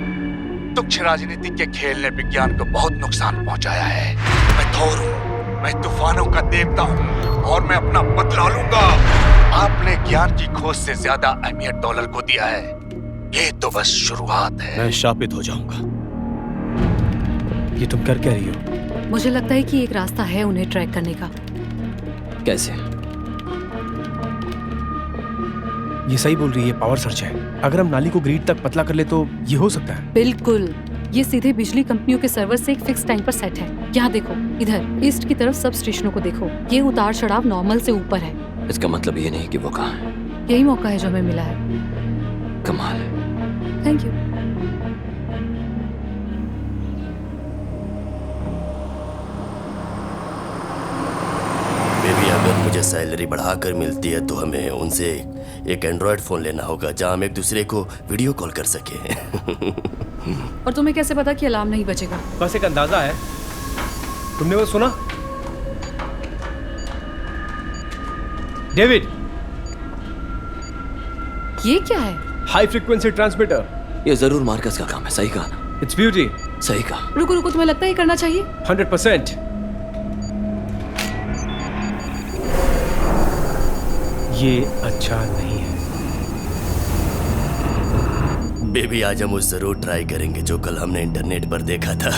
तुच्छ राजनीति के खेल ने विज्ञान को बहुत नुकसान पहुंचाया है। मैं थोर हूँ, मैं तूफानों का देवता हूँ, और मैं अपना बदला लूंगा। आपने ज्ञान की खोज से ज्यादा अहमियत डॉलर को दिया है। ये तो बस शुरुआत है। मैं शापित हो जाऊंगा। ये तुम कर क्या रही हो? मुझे लगता है कि एक रास्ता है उन्हें ट्रैक करने का। कैसे? ये सही बोल रही है, पावर सर्च है। अगर हम नाली को ग्रिड तक पतला कर ले तो ये हो सकता है। बिल्कुल, ये सीधे बिजली कंपनियों के सर्वर से एक फिक्स टाइम पर सेट है। यहाँ देखो, इधर ईस्ट की तरफ सब स्टेशनों को देखो। ये उतार चढ़ाव नॉर्मल से ऊपर है। इसका मतलब ये नहीं कि वो कहाँ है। यही मौका है जो हमें मिला है। कमाल है। Thank you. बेबी, अगर मुझे सैलरी बढ़ाकर मिलती है तो हमें उनसे एक एंड्रॉयड फ़ोन लेना होगा जहां हम एक दूसरे को वीडियो कॉल कर सकें। और तुम्हें कैसे पता कि अलार्म नहीं बजेगा? बस एक अंदाजा है। तुमने वो सुना? डेविड, ये क्या है? High frequency transmitter. ये जरूर मार्कस का काम है। सही कहा ना? Its beauty. सही कहा। रुको रुको, तुम्हें लगता है ये करना चाहिए? 100%। ये अच्छा नहीं है। बेबी, आज हम उस जरूर ट्राई करेंगे जो कल हमने इंटरनेट पर देखा था।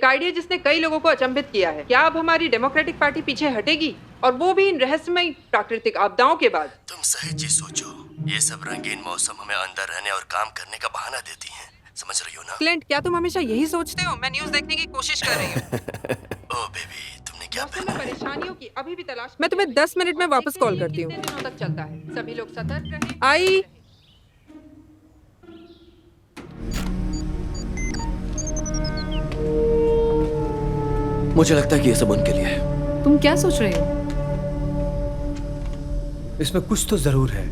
एक आइडिया जिसने कई लोगों को अचंभित किया है। क्या अब हमारी डेमोक्रेटिक पार्टी पीछे हटेगी, और वो भी इन रहस्यमयी प्राकृतिक आपदाओं के बाद? तुम सही चीज सोचो। ये सब रंगीन मौसम हमें अंदर रहने और काम करने का बहाना देती हैं। समझ रही हो ना? क्लिंट, क्या तुम हमेशा यही सोचते हो? मैं न्यूज़ देखने की कोशिश कर रही हूँ। ओ बेबी, तुमने क्या मौसम पहना में है? परेशानियों की अभी भी तलाश। मैं तुम्हें 10 मिनट में वापस कॉल करती हूँ। कितने दिनों तक चलता है? सभी लोग सतर्क रहें। आई। मुझे लगता है कि ये सब उनके लिए है। तुम क्या सोच रहे हो? इसमें कुछ तो जरूर है।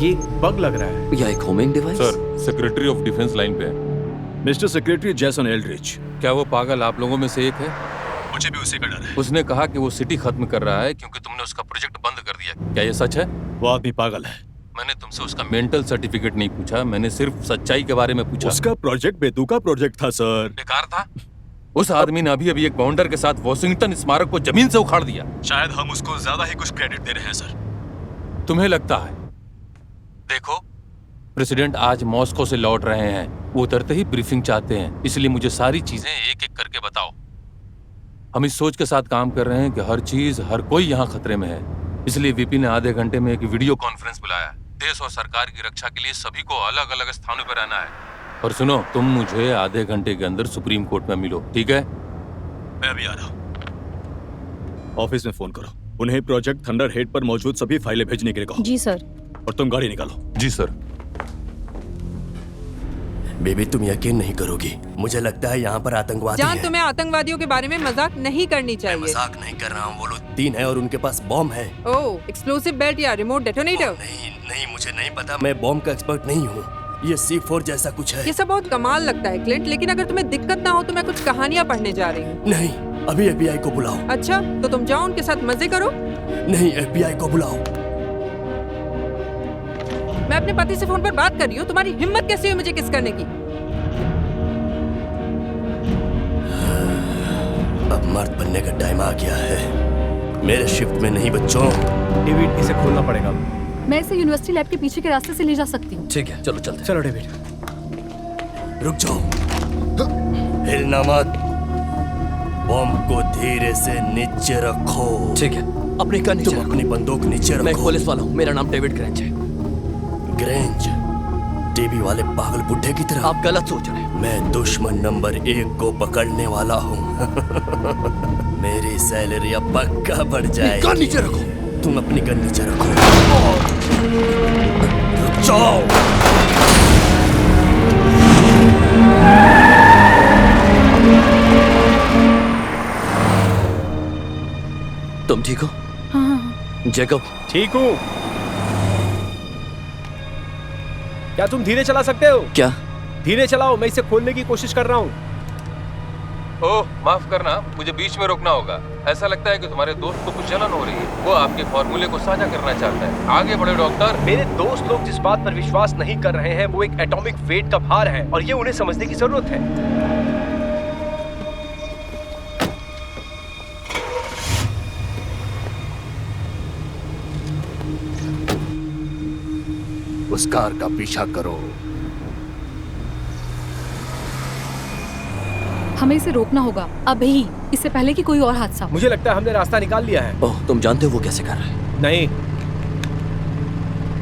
ये एक बग लग रहा है। या एक homing device? Sir, secretary of defence line पे है। मिस्टर सेक्रेटरी जैसन एल्ड्रिच। क्या वो पागल आप लोगों में से एक है? मुझे भी उसी का डर है। उसने कहा कि वो सिटी खत्म कर रहा है क्योंकि तुमने उसका प्रोजेक्ट बंद कर दिया। क्या ये सच है? वो आदमी पागल है। मैंने तुमसे उसका मेंटल सर्टिफिकेट नहीं पूछा, मैंने सिर्फ सच्चाई के बारे में पूछा। उसका प्रोजेक्ट बेतुका प्रोजेक्ट था सर। बेकार था। उस आदमी ने अभी अभी एक बाउंडर के साथ वॉशिंगटन स्मारक को जमीन से उखाड़ दिया। शायद हम उसको ज्यादा ही कुछ क्रेडिट दे रहे हैं सर। तुम्हें लगता है? देखो, प्रेसिडेंट आज मॉस्को से लौट रहे हैं। वो उतरते ही ब्रीफिंग चाहते हैं, इसलिए मुझे सारी चीजें एक एक करके बताओ। हम इस सोच के साथ काम कर रहे हैं कि हर चीज, हर कोई यहाँ खतरे में है। इसलिए वीपी ने आधे घंटे में एक वीडियो कॉन्फ्रेंस बुलाया। देश और सरकार की रक्षा के लिए सभी को अलग अलग स्थानों पर रहना है। और सुनो, तुम मुझे आधे घंटे के अंदर सुप्रीम कोर्ट में मिलो, ठीक है? मैं अभी आ रहा हूँ। ऑफिस में फोन करो, उन्हें प्रोजेक्ट थंडर हेड पर मौजूद सभी फाइलें भेजने के लिए कहो। जी सर। और तुम गाड़ी निकालो। जी सर। बेबी, तुम यकीन नहीं करोगी, मुझे लगता है यहाँ पर आतंकवादी जान, हैं। तुम्हें आतंकवादियों के बारे में मजाक नहीं करनी मैं चाहिए। मजाक नहीं कर रहा हूँ। वो लोग 3 हैं और उनके पास बॉम्ब है। ओह, एक्सप्लोसिव बेल्ट या रिमोट डेटोनेटर? नहीं नहीं, मुझे नहीं पता, मैं बॉम्ब का एक्सपर्ट नहीं हूँ। ये C4 जैसा कुछ है। ये सब बहुत कमाल लगता है क्लिंट, लेकिन अगर तुम्हें दिक्कत ना हो तो मैं कुछ कहानियाँ पढ़ने जा रही हूँ। नहीं, अभी FBI को बुलाओ। अच्छा, तो तुम जाओ उनके साथ मजे करो। नहीं, FBI को बुलाओ। मैं अपने पति से फोन पर बात कर रही हूँ। तुम्हारी हिम्मत कैसी हुई मुझे किस करने की? अब मर्द बनने का टाइम आ गया है। मेरे शिफ्ट में नहीं बच्चों। डेविड, इसे खोलना पड़ेगा। मैं इसे यूनिवर्सिटी लैब के पीछे के रास्ते से ले जा सकती हूँ। ठीक है, चलो चलते। चलो डेविड। रुक जाओ, हिलना मत। बॉम्ब को धीरे से नीचे रखो। ठीक है, अपनी गन नीचे तुम रखो। अपनी बंदूक नीचे रखो। मैं एक पुलिस वाला हूँ, मेरा नाम डेविड ग्रेंज है। ग्रेंज? टीवी वाले पागल बुड्ढे की तरह? आप गलत सोच रहे हैं। मैं दुश्मन नंबर 1 को पकड़ने वाला हूँ। मेरी सैलरी अब पक्का बढ़ जाएगी। गन नीचे रखो। तुम अपनी गन नीचे रखो। रुक जाओ। तुम ठीक हो? हाँ। जैकब? ठीक हूँ। क्या तुम धीरे चला सकते हो? क्या? धीरे चलाओ, मैं इसे खोलने की कोशिश कर रहा हूँ। ओह, माफ करना, मुझे बीच में रोकना होगा। ऐसा लगता है कि तुम्हारे दोस्त को कुछ जलन हो रही है। वो आपके फॉर्मूले को साझा करना चाहता है। आगे बढ़े डॉक्टर। मेरे दोस्त लोग जिस बात पर विश्वास नहीं कर रहे हैं वो एक एटॉमिक वेट का भार है, और ये उन्हें समझने की जरूरत है। उस कार का पीछा करो। हमें इसे रोकना होगा अभी, इससे पहले कि कोई और हादसा हो। मुझे लगता है हमने रास्ता निकाल लिया है। ओह, तुम जानते हो वो कैसे कर रहे हैं? नहीं,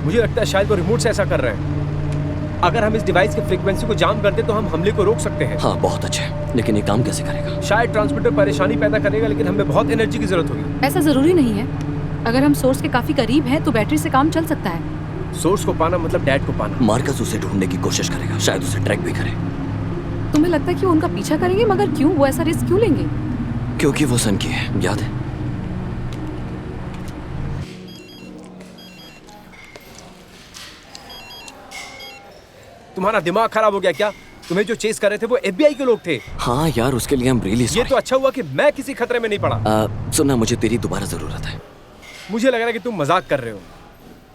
मुझे लगता है शायद वो रिमोट से ऐसा कर रहे हैं। अगर हम इस डिवाइस की फ्रीक्वेंसी को जाम कर दे तो हम हमले को रोक सकते हैं। हाँ, बहुत अच्छे, लेकिन ये काम कैसे करेगा? शायद ट्रांसमीटर परेशानी पैदा करेगा, लेकिन हमें बहुत एनर्जी की जरूरत होगी। ऐसा जरूरी नहीं है। अगर हम सोर्स के काफी करीब हैं तो बैटरी से काम चल सकता है। सोर्स को पाना मतलब डैड को पाना। मार्कस उसे ढूंढने की कोशिश करेगा, शायद उसे ट्रैक भी करे। तुम्हें लगता है कि वो उनका पीछा करेंगे? मगर क्यों? वो ऐसा रिस्क क्यों लेंगे? क्योंकि वो सन की है, याद है? तुम्हारा दिमाग खराब हो गया क्या? तुम्हें जो चेस कर रहे थे वो FBI के लोग थे। हाँ यार, उसके लिए हम रियली ये सॉरी। तो अच्छा हुआ कि मैं किसी खतरे में नहीं पड़ा। सुनना, मुझे तेरी दोबारा जरूरत है। मुझे लग रहा है कि तुम मजाक कर रहे हो,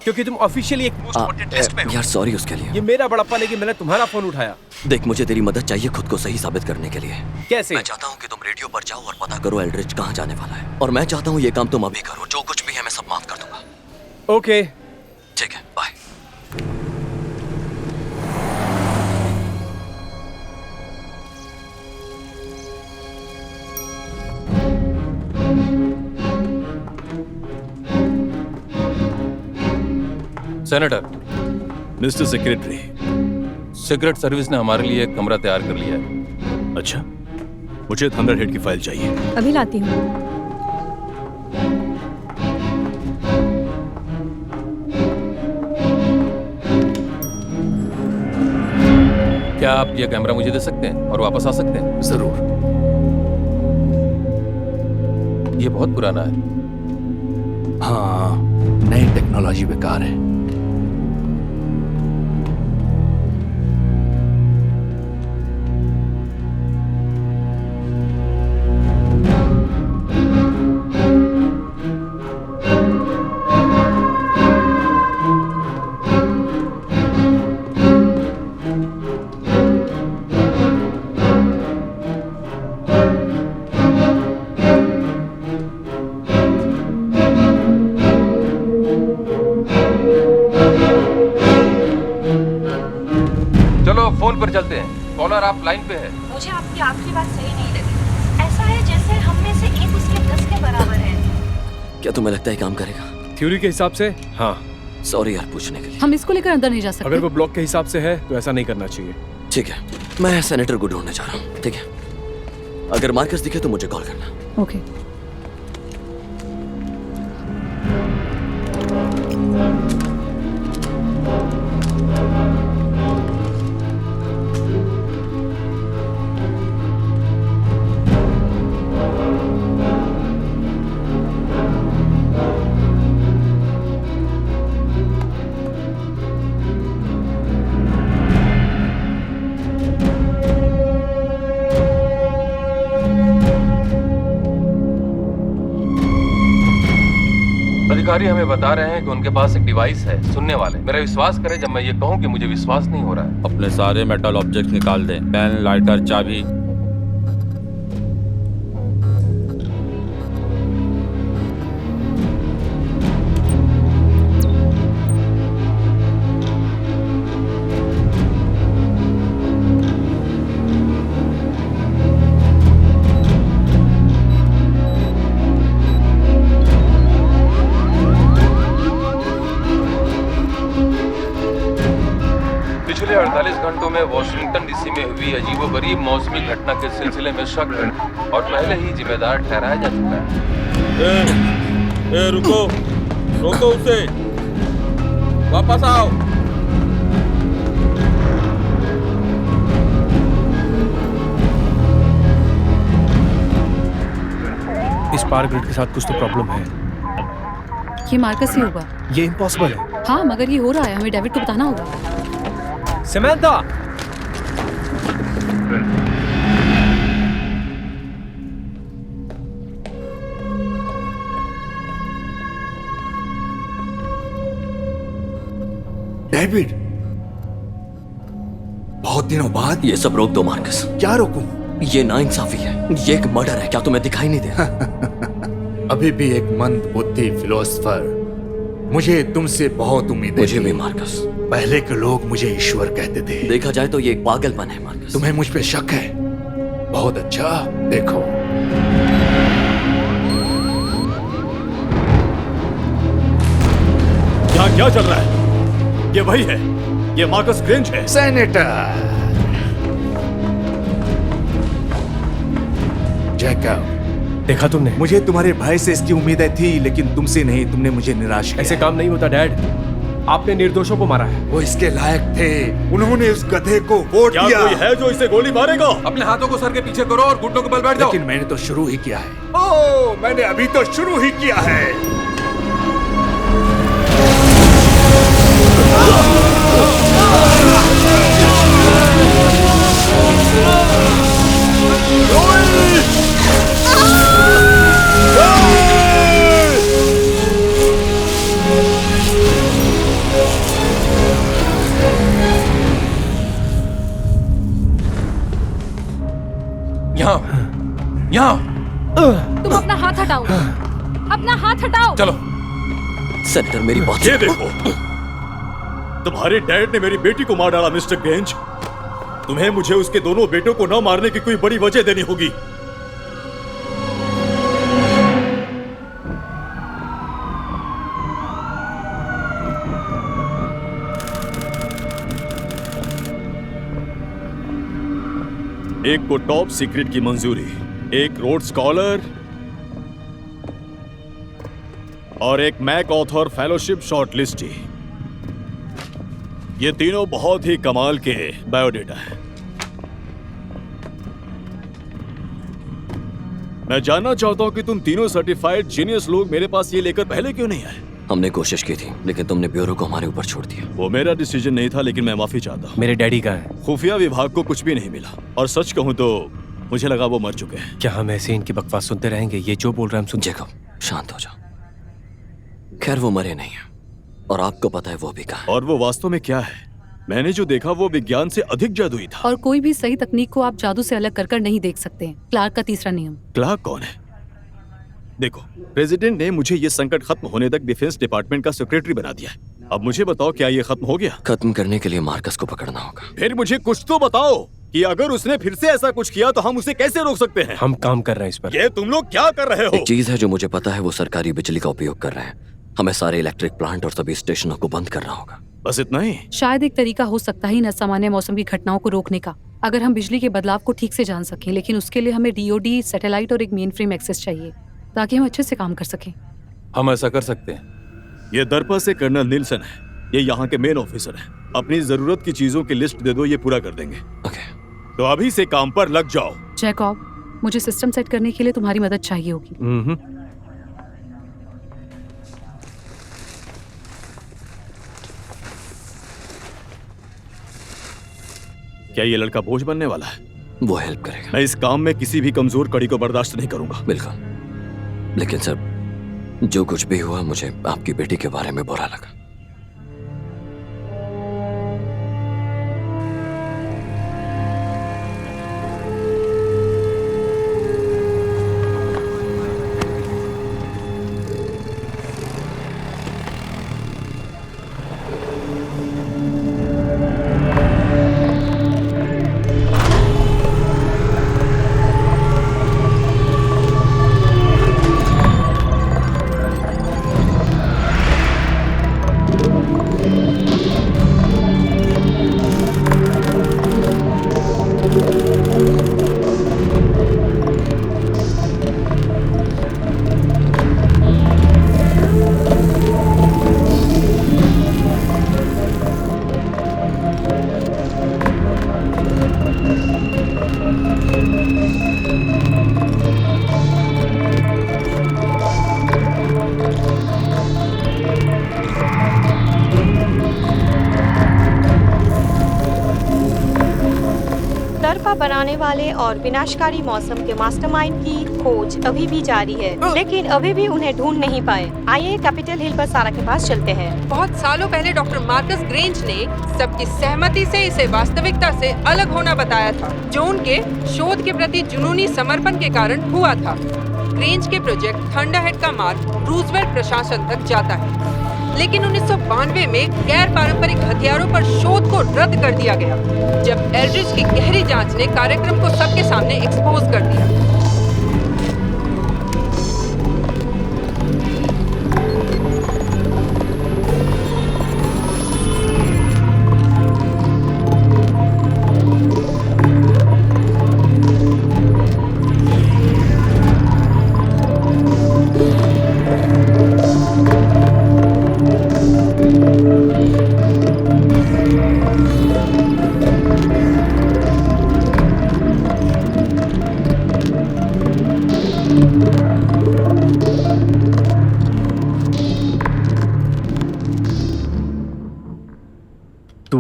क्योंकि तुम ऑफिशियली एक मोस्ट वांटेड टेस्ट में हो। यार सॉरी उसके लिए। ये मेरा बड़प्पा, लेकिन मैंने तुम्हारा फोन उठाया। देख, मुझे तेरी मदद चाहिए खुद को सही साबित करने के लिए। कैसे? मैं चाहता हूँ कि तुम रेडियो पर जाओ और पता करो एल्ड्रिच कहाँ जाने वाला है, और मैं चाहता हूँ ये काम तुम अभी करो। जो कुछ भी है मैं सब माफ कर दूंगा। ओके, ठीक है, bye. Senator, mister secretary. Secret service ने हमारे लिए एक कमरा तैयार कर लिया है। अच्छा, मुझे थंडरहेड की फाइल चाहिए। अभी लाती हूँ। क्या आप ये कैमरा मुझे दे सकते हैं और वापस आ सकते हैं? जरूर। ये बहुत पुराना है। हाँ, नई टेक्नोलॉजी बेकार है। चलो फोन पर चलते हैं। कॉलर आप लाइन पे है। मुझे आपकी आखिरी बात सही नहीं लगी। ऐसा है जैसे हम में से एक उसके 10 के बराबर है। क्या तुम्हें लगता है काम करेगा? थ्योरी के हिसाब से हाँ। सॉरी यार पूछने के लिए। हम इसको लेकर अंदर नहीं जा सकते। अगर वो ब्लॉक के हिसाब से है तो ऐसा नहीं करना चाहिए। ठीक है, मैं सेनेटर को ढूंढने जा रहा हूँ। ठीक है, अगर मार्कस दिखे तो मुझे कॉल करना। ओके। अधिकारी हमें बता रहे हैं कि उनके पास एक डिवाइस है सुनने वाले। मेरा विश्वास करें जब मैं ये कहूं कि मुझे विश्वास नहीं हो रहा है। अपने सारे मेटल ऑब्जेक्ट निकाल दें, पेन, लाइटर, चाबी। पिछले 48 घंटों में वॉशिंगटन डीसी में हुई अजीबोगरीब मौसमी घटना के सिलसिले में शक और पहले ही जिम्मेदार ठहराया जा चुका है। रुको रोको उसे, वापस आओ। इस पावर ग्रिड के साथ कुछ तो प्रॉब्लम है। ये मार्कस ही होगा। ये इम्पॉसिबल है। हाँ, मगर ये हो रहा है, हमें डेविड को बताना होगा। समंथा, डेविड, बहुत दिनों बाद। ये सब रोक दो मार्कस। क्या रोकूं? ये नाइंसाफी है, ये एक मर्डर है। क्या तुम्हें दिखाई नहीं दे? अभी भी एक मंद बुद्धि फिलोसफर। मुझे तुमसे बहुत उम्मीद है। मुझे भी मार्कस। पहले के लोग मुझे ईश्वर कहते थे। देखा जाए तो ये एक पागलपन है मार्कस। तुम्हें मुझ पे शक है? बहुत अच्छा, देखो। यहाँ क्या चल रहा है? ये वही है, ये मार्कस ग्रेंज है। सेनेटर जैकब, देखा तुमने? मुझे तुम्हारे भाई से इसकी उम्मीदें थी, लेकिन तुमसे नहीं। तुमने मुझे निराश किया। ऐसे काम नहीं होता डैड। आपने निर्दोषों को मारा है। वो इसके लायक थे। उन्होंने उस गधे को वोट क्या दिया। कोई है जो इसे गोली मारेगा? अपने हाथों को सर के पीछे करो और घुटनों के बल बैठ जाओ। लेकिन मैंने तो शुरू ही किया है। ओह, मैंने अभी तो शुरू ही किया है। यहाँ तुम अपना हाथ हटाओ। अपना हाथ हटाओ। चलो। सेनेटर मेरी बात। ये देखो, तुम्हारे डैड ने मेरी बेटी को मार डाला मिस्टर ग्रेंज। तुम्हें मुझे उसके दोनों बेटों को न मारने की कोई बड़ी वजह देनी होगी। एक को टॉप सीक्रेट की मंजूरी, एक रोड स्कॉलर और एक मैक ऑथर फेलोशिप शॉर्टलिस्ट। ये तीनों बहुत ही कमाल के बायोडेटा हैं। मैं जानना चाहता हूं कि तुम तीनों सर्टिफाइड जीनियस लोग मेरे पास ये लेकर पहले क्यों नहीं आए? हमने कोशिश की थी, लेकिन तुमने ब्यूरो को हमारे ऊपर छोड़ दिया। वो मेरा डिसीजन नहीं था, लेकिन मैं माफी चाहता हूँ। मेरे डैडी कहाँ हैं? खुफिया विभाग को कुछ भी नहीं मिला, और सच कहूँ तो मुझे लगा वो मर चुके हैं। क्या हम ऐसे इनकी बकवास सुनते रहेंगे? ये जो बोल रहे हैं हम सुन। जैकब, शांत हो जाओ। खैर, वो मरे नहीं हैं, और आपको पता है वो भी कहाँ है। और वो वास्तव में क्या है? मैंने जो देखा वो विज्ञान से अधिक जादुई था। और कोई भी सही तकनीक को आप जादू से अलग कर नहीं देख सकते हैं। क्लार्क का तीसरा नियम। क्लार्क कौन है? देखो, प्रेसिडेंट ने मुझे ये संकट खत्म होने तक डिफेंस डिपार्टमेंट का सेक्रेटरी बना दिया है। अब मुझे बताओ, क्या ये खत्म हो गया? खत्म करने के लिए मार्कस को पकड़ना होगा। फिर मुझे कुछ तो बताओ कि अगर उसने फिर से ऐसा कुछ किया तो हम उसे कैसे रोक सकते हैं? हम काम कर रहे हैं इस पर। ये तुम लोग क्या कर रहे हो? एक चीज है जो मुझे पता है, वो सरकारी बिजली का उपयोग कर रहे हैं। हमें सारे इलेक्ट्रिक प्लांट और सभी स्टेशनों को बंद करना होगा। बस इतना ही? शायद एक तरीका हो सकता है इन असामान्य मौसम की घटनाओं को रोकने का, अगर हम बिजली के बदलाव को ठीक से जान सकें। लेकिन उसके लिए हमें डीओडी, सैटेलाइट और एक मेन फ्रेम एक्सेस चाहिए, ताकि हम अच्छे से काम कर सकें। हम ऐसा कर सकते हैं। ये दरपा से कर्नल निल्सन है, ये यहाँ के मेन ऑफिसर हैं। अपनी जरूरत की चीजों की लिस्ट दे दो, ये पूरा कर देंगे। ओके। तो अभी से काम पर लग जाओ। जैकब, मुझे सिस्टम सेट करने के लिए तुम्हारी मदद चाहिए होगी। क्या ये लड़का बोझ बनने वाला है? वो हेल्प करेगा। मैं इस काम में किसी भी कमजोर कड़ी को बर्दाश्त नहीं करूंगा। बिल्कुल। लेकिन सर, जो कुछ भी हुआ, मुझे आपकी बेटी के बारे में बुरा लगा। बनाने वाले और विनाशकारी मौसम के मास्टरमाइंड की खोज अभी भी जारी है, लेकिन अभी भी उन्हें ढूंढ नहीं पाए। आइए कैपिटल हिल पर सारा के पास चलते हैं। बहुत सालों पहले डॉक्टर मार्कस ग्रेंज ने सबकी सहमति से इसे वास्तविकता से अलग होना बताया था, जो उनके शोध के प्रति जुनूनी समर्पण के कारण हुआ था। ग्रेंज के प्रोजेक्ट थंडरहेड का मार्ग रूजवेल्ट प्रशासन तक जाता है, लेकिन 1992 में गैर पारंपरिक हथियारों पर शोध को रद्द कर दिया गया, जब एल्ड्रिच की गहरी जांच ने कार्यक्रम को सबके सामने एक्सपोज कर दिया।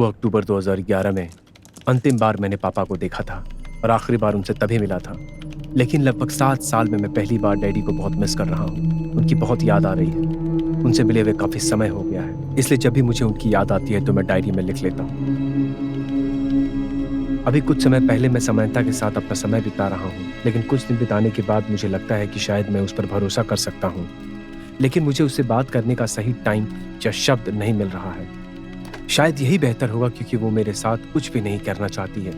अक्टूबर 2011 में अंतिम बार मैंने पापा को देखा था और आखिरी बार उनसे तभी मिला था। लेकिन लगभग 7 साल में मैं पहली बार डैडी को बहुत मिस कर रहा हूँ। उनकी बहुत याद आ रही है। उनसे मिले हुए काफी समय हो गया है, इसलिए जब भी मुझे उनकी याद आती है तो मैं डायरी में लिख लेता हूँ। अभी कुछ समय पहले मैं समंता के साथ अपना समय बिता रहा हूँ, लेकिन कुछ दिन बिताने के बाद मुझे लगता है कि शायद मैं उस पर भरोसा कर सकता हूँ, लेकिन मुझे उससे बात करने का सही टाइम या शब्द नहीं मिल रहा है। शायद यही बेहतर होगा, क्योंकि वो मेरे साथ कुछ भी नहीं करना चाहती है।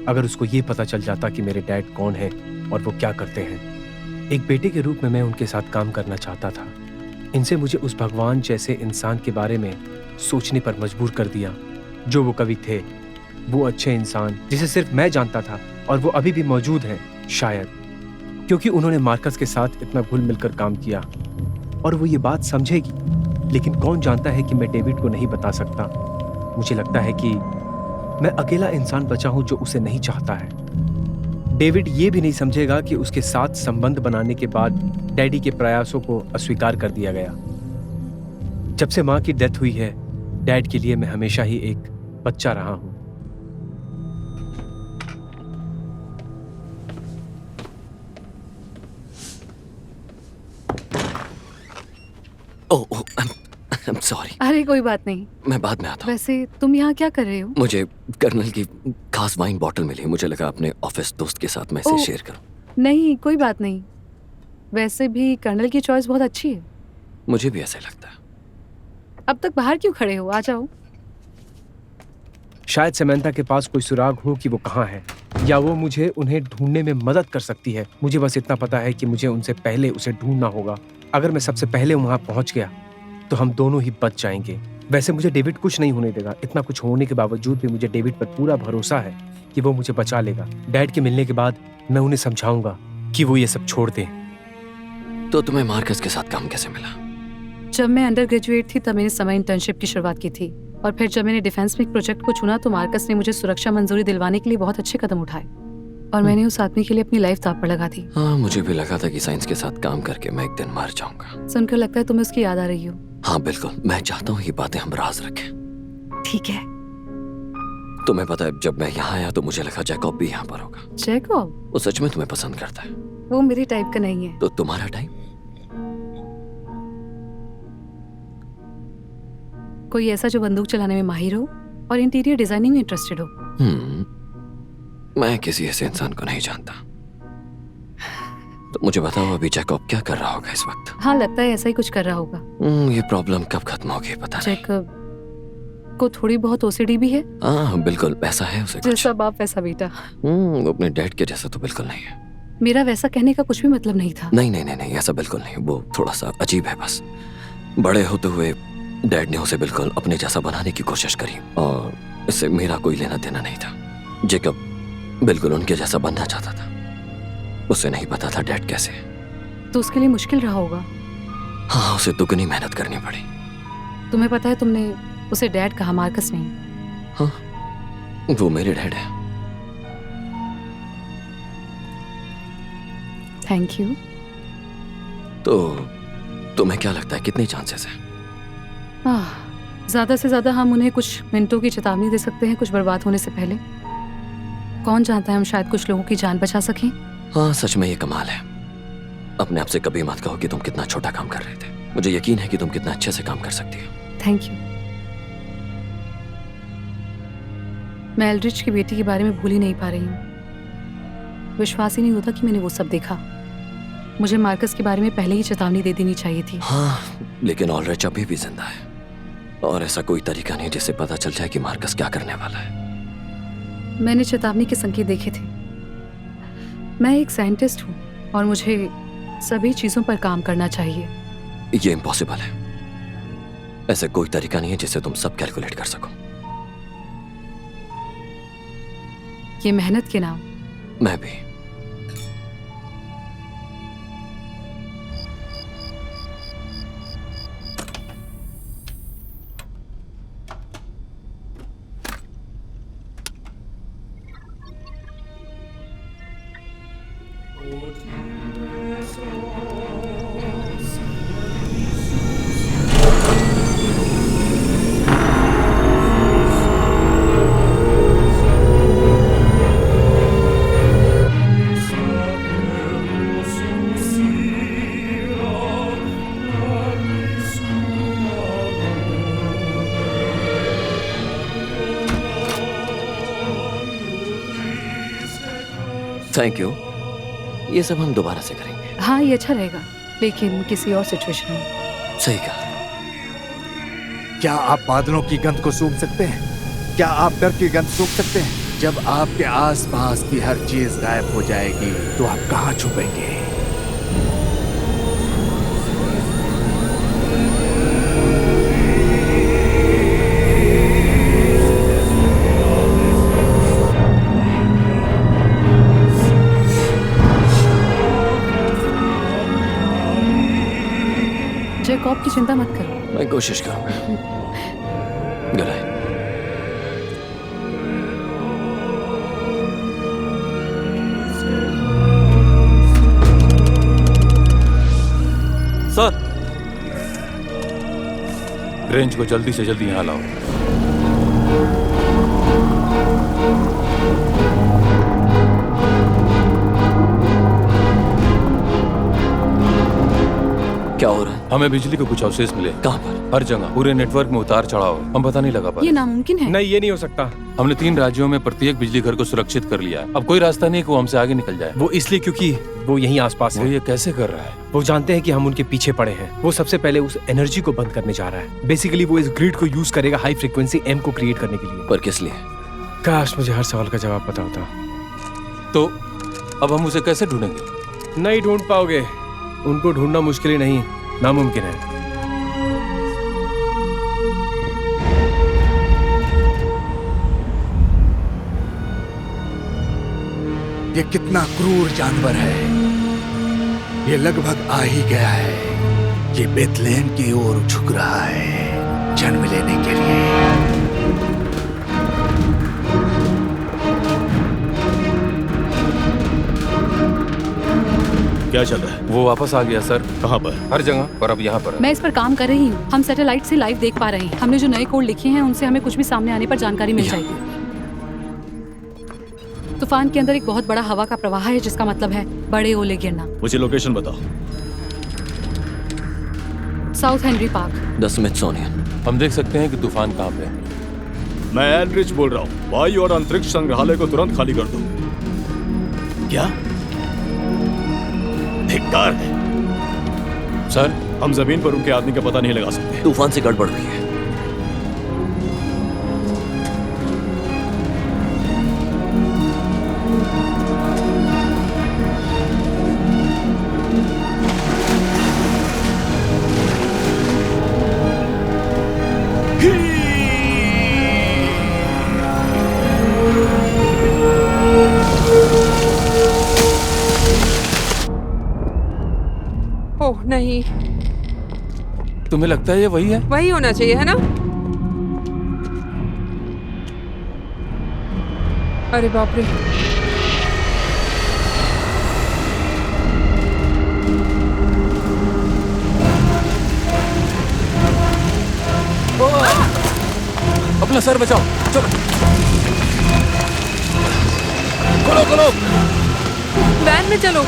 अगर उसको ये पता चल जाता कि मेरे डैड कौन है और वो क्या करते हैं। एक बेटे के रूप में मैं उनके साथ काम करना चाहता था। इनसे मुझे उस भगवान जैसे इंसान के बारे में सोचने पर मजबूर कर दिया जो वो कभी थे। वो अच्छे इंसान जिसे सिर्फ मैं जानता था, और वो अभी भी मौजूद हैं, शायद क्योंकि उन्होंने मार्कस के साथ इतना घुल मिलकर काम किया। और वो ये बात समझेगी, लेकिन कौन जानता है कि मैं डेविड को नहीं बता सकता। मुझे लगता है कि मैं अकेला इंसान बचा हूं जो उसे नहीं चाहता है। डेविड ये भी नहीं समझेगा कि उसके साथ संबंध बनाने के बाद डैडी के प्रयासों को अस्वीकार कर दिया गया। जब से माँ की डेथ हुई है, डैड के लिए मैं हमेशा ही एक बच्चा रहा हूं। ओह, I'm sorry। अरे कोई बात नहीं। मैं बाद में आता हूँ। वैसे तुम यहाँ क्या कर रहे हो? मुझे कर्नल की खास वाइन बॉटल मिली, मुझे लगा अपने ऑफिस दोस्त के साथ मैं इसे ओह। शेयर करूं। नहीं, कोई बात नहीं। वैसे भी कर्नल की चॉइस बहुत अच्छी है। मुझे भी ऐसे लगता है। अब तक बाहर क्यों खड़े हो? आ जाओ। शायद समंथा के पास कोई सुराग हो कि वो कहाँ है, या वो मुझे उन्हें ढूंढने में मदद कर सकती है। मुझे बस इतना पता है कि मुझे उनसे पहले उसे ढूंढना होगा। अगर मैं सबसे पहले वहां पहुंच गया तो हम दोनों ही बच जाएंगे। वैसे मुझे डेविड कुछ नहीं होने देगा। इतना कुछ होने के बावजूद भी मुझे डेविड पर पूरा भरोसा है कि वो मुझे बचा लेगा। डैड के मिलने के बाद मैं उन्हें समझाऊंगा कि वो ये सब छोड़ दें। तो तुम्हें मार्कस के साथ काम कैसे मिला? जब मैं अंडर ग्रेजुएट थी तब मैंने समर इंटर्नशिप की शुरुआत की थी, और फिर जब मैंने डिफेंस में एक प्रोजेक्ट को चुना तो मार्कस ने मुझे सुरक्षा मंजूरी दिलवाने के लिए बहुत अच्छे कदम उठाए, और मैंने उस आदमी के लिए अपनी लाइफ दांव पर लगा दी। हाँ, मुझे भी लगा था कि साइंस के साथ काम करके मैं एक दिन मर जाऊंगा। सुनकर लगता है तुम्हें उसकी याद आ रही हो। हाँ बिल्कुल, मैं चाहता हूँ ये बातें हम राज रखें। ठीक है। तुम्हें पता है, जब मैं यहाँ आया तो मुझे लगा जैकब भी यहाँ पर होगा। जैकब? वो सच में तुम्हें पसंद करता है? वो मेरे टाइप का नहीं है। तो तुम्हारा टाइप? कोई ऐसा जो बंदूक चलाने में माहिर हो और इंटीरियर डिजाइनिंग में इंटरेस्टेड हो। मैं किसी ऐसे इंसान को नहीं जानता। तो मुझे बताओ, अभी जैकब क्या कर रहा होगा इस वक्त? हाँ, लगता है ऐसा ही कुछ कर रहा होगा। ये प्रॉब्लम कब खत्म होगी पता नहीं। जैकब को थोड़ी बहुत ओसीडी भी है। हाँ बिल्कुल, ऐसा है उसे कुछ। जैसा बाप वैसा बेटा। वो अपने डैड के जैसा तो बिल्कुल नहीं है। मेरा वैसा कहने का कुछ भी मतलब नहीं था। नहीं नहीं नहीं नहीं, ऐसा बिल्कुल नहीं। वो थोड़ा सा अजीब है बस। बड़े होते हुए डैड ने उसे बिल्कुल अपने जैसा बनाने की कोशिश करी, और इससे मेरा कोई लेना देना नहीं था। जैकब बिल्कुल उनके जैसा बनना चाहता था। उसे नहीं पता था डैड कैसे है। तो उसके लिए मुश्किल रहा होगा। हाँ, उसे दुगनी मेहनत करनी पड़ी। तुम्हें पता है, तुमने उसे डैड कहा, मार्कस नहीं। हाँ, वो मेरे डैड है। Thank you. तो तुम्हें क्या लगता है कितनी चांसेस है? ज्यादा से ज्यादा हम उन्हें कुछ मिनटों की चेतावनी दे सकते हैं, कुछ बर्बाद होने से पहले। कौन जानता है, हम शायद कुछ लोगों की जान बचा सकें। हाँ, सच में ये कमाल है। अपने आप से कभी मत कहो कि तुम कितना छोटा काम कर रहे थे। मुझे यकीन है कि तुम कितना अच्छे से काम कर सकती हो। Thank you. मैं एल्ड्रिच की बेटी के बारे में भूल ही नहीं पा रही हूँ। विश्वास ही नहीं होता कि मैंने वो सब देखा। मुझे मार्कस के बारे में पहले ही चेतावनी दे देनी चाहिए थी। हाँ, लेकिन ऑलरेडी अभी भी जिंदा है, और ऐसा कोई तरीका नहीं जिससे पता चल जाए कि मार्कस क्या करने वाला है। मैंने चेतावनी के संकेत देखे थे। मैं एक साइंटिस्ट हूँ और मुझे सभी चीजों पर काम करना चाहिए। ये इम्पॉसिबल है। ऐसा कोई तरीका नहीं है जिससे तुम सब कैलकुलेट कर सको। ये मेहनत के नाम। मैं भी। Thank you. ये सब हम दोबारा से करेंगे। हाँ, ये अच्छा रहेगा, लेकिन किसी और सिचुएशन में। सही कहा। क्या आप बादलों की गंध को सूंघ सकते हैं? क्या आप डर की गंध सूंघ सकते हैं? जब आपके आसपास की हर चीज गायब हो जाएगी तो आप कहाँ छुपेंगे? कॉप की चिंता मत करो। मैं कोशिश करूंगा। Good night. सर, रेंज को जल्दी से जल्दी यहाँ लाओ। क्या हो रहा है? हमें बिजली के कुछ अवशेष मिले। कहाँ पर? हर जगह, पूरे नेटवर्क में उतार चढ़ाव है। हम पता नहीं लगा पाए। ये नामुमकिन है। नहीं, ये नहीं हो सकता। हमने 3 राज्यों में प्रत्येक बिजली घर को सुरक्षित कर लिया है। अब कोई रास्ता नहीं कि वो हमसे आगे निकल जाए। वो इसलिए क्योंकि वो यहीं आसपास वो है। ये कैसे कर रहा है? वो जानते हैं कि हम उनके पीछे पड़े हैं। वो सबसे पहले उस एनर्जी को बंद करने जा रहा है। बेसिकली वो इस ग्रिड को यूज करेगा हाई फ्रीक्वेंसी एम को क्रिएट करने के लिए। पर किस लिए? काश मुझे हर सवाल का जवाब पता होता। तो अब हम उसे कैसे ढूंढेंगे? नहीं ढूंढ पाओगे। उनको ढूंढना मुश्किल ही नहीं, नामुमकिन है। ये कितना क्रूर जानवर है। ये लगभग आ ही गया है। ये बेथलेहम की ओर झुक रहा है जन्म लेने के लिए। क्या चल रहा है? वो वापस आ गया सर। कहाँ पर? हर जगह, पर अब यहाँ पर है। मैं इस पर काम कर रही हूँ। हम सैटेलाइट से लाइव देख पा रहे हैं। हमने जो नए कोड लिखे हैं उनसे हमें कुछ भी सामने आने पर जानकारी मिल जाएगी। तूफान के अंदर एक बहुत बड़ा हवा का प्रवाह है, जिसका मतलब है बड़े ओले गिरना। मुझे लोकेशन बताओ। South Henry park. The Smithsonian. हम देख सकते हैं कि तूफान कहाँ पे है। मैं एल्ड्रिच बोल रहा हूँ। वायु और अंतरिक्ष संग्रहालय को तुरंत खाली कर दो। क्या? धिक्कार है। सर, हम जमीन पर उनके आदमी का पता नहीं लगा सकते। तूफान से गड़बड़ हुई है। ओह नहीं, तुम्हें लगता है ये वही है? वही होना चाहिए, है ना? अरे बाप रे। अपना सर बचाओ, चलो। खोलो खोलो। वैन में चलो।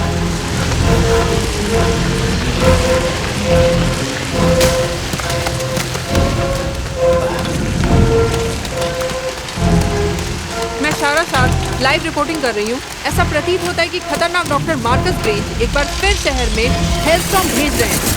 मैं सारा साथ लाइव रिपोर्टिंग कर रही हूँ। ऐसा प्रतीत होता है कि खतरनाक डॉक्टर मार्कस ग्रेंज एक बार फिर शहर में हेलस्टॉर्म भेज रहे हैं।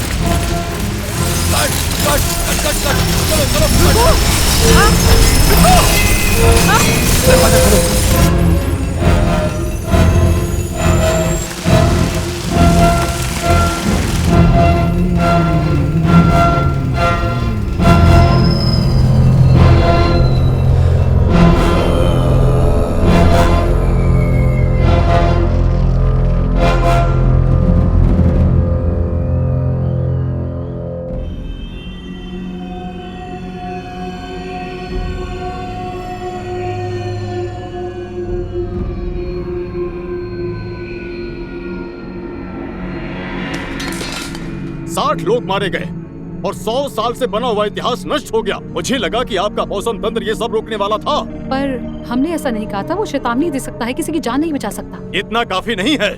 लोग मारे गए और 100 साल से बना हुआ इतिहास नष्ट हो गया। मुझे लगा कि आपका मौसम तंत्र ये सब रोकने वाला था। पर हमने ऐसा नहीं कहा था। वो चेतावनी दे सकता है, किसी की जान नहीं बचा सकता। इतना काफी नहीं है।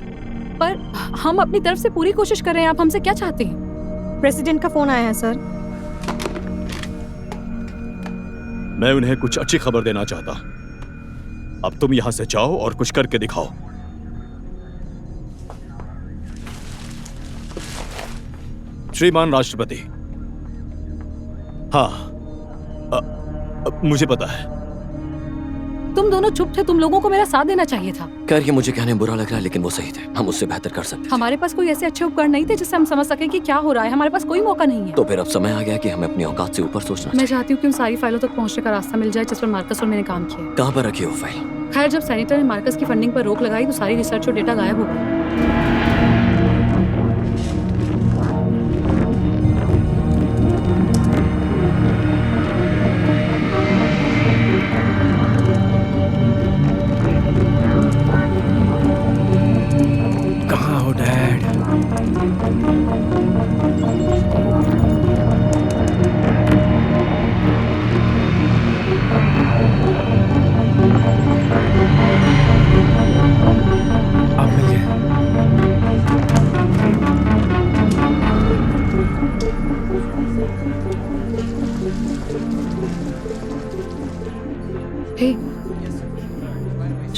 पर हम अपनी तरफ से पूरी कोशिश कर रहे हैं। आप हमसे क्या चाहते हैं? प्रेसिडेंट का फोन आया है सर। मैं उन्हें कुछ अच्छी खबर देना चाहता। अब तुम यहाँ से जाओ और कुछ करके दिखाओ। श्रीमान राष्ट्रपति। हाँ, मुझे पता है। तुम दोनों चुप थे। तुम लोगों को मेरा साथ देना चाहिए था। खैर, ये मुझे कहने बुरा लग रहा है, लेकिन वो सही थे। हम उससे बेहतर कर सकते थे। हमारे पास कोई ऐसे अच्छे उपकरण नहीं थे जिससे हम समझ सके कि क्या हो रहा है। हमारे पास कोई मौका नहीं है। तो फिर अब समय आ गया कि हमें अपनी औकात से ऊपर सोचना मैं चाहती हूँ कि उन सारी फाइलों तक पहुँचने का रास्ता मिल जाए जिस पर मार्कस और मैंने काम किया। कहाँ पर रखी वो फाइल? खैर, जब सेनेटर ने मार्कस की फंडिंग पर रोक लगाई तो सारी रिसर्च और डेटा गायब हो गए।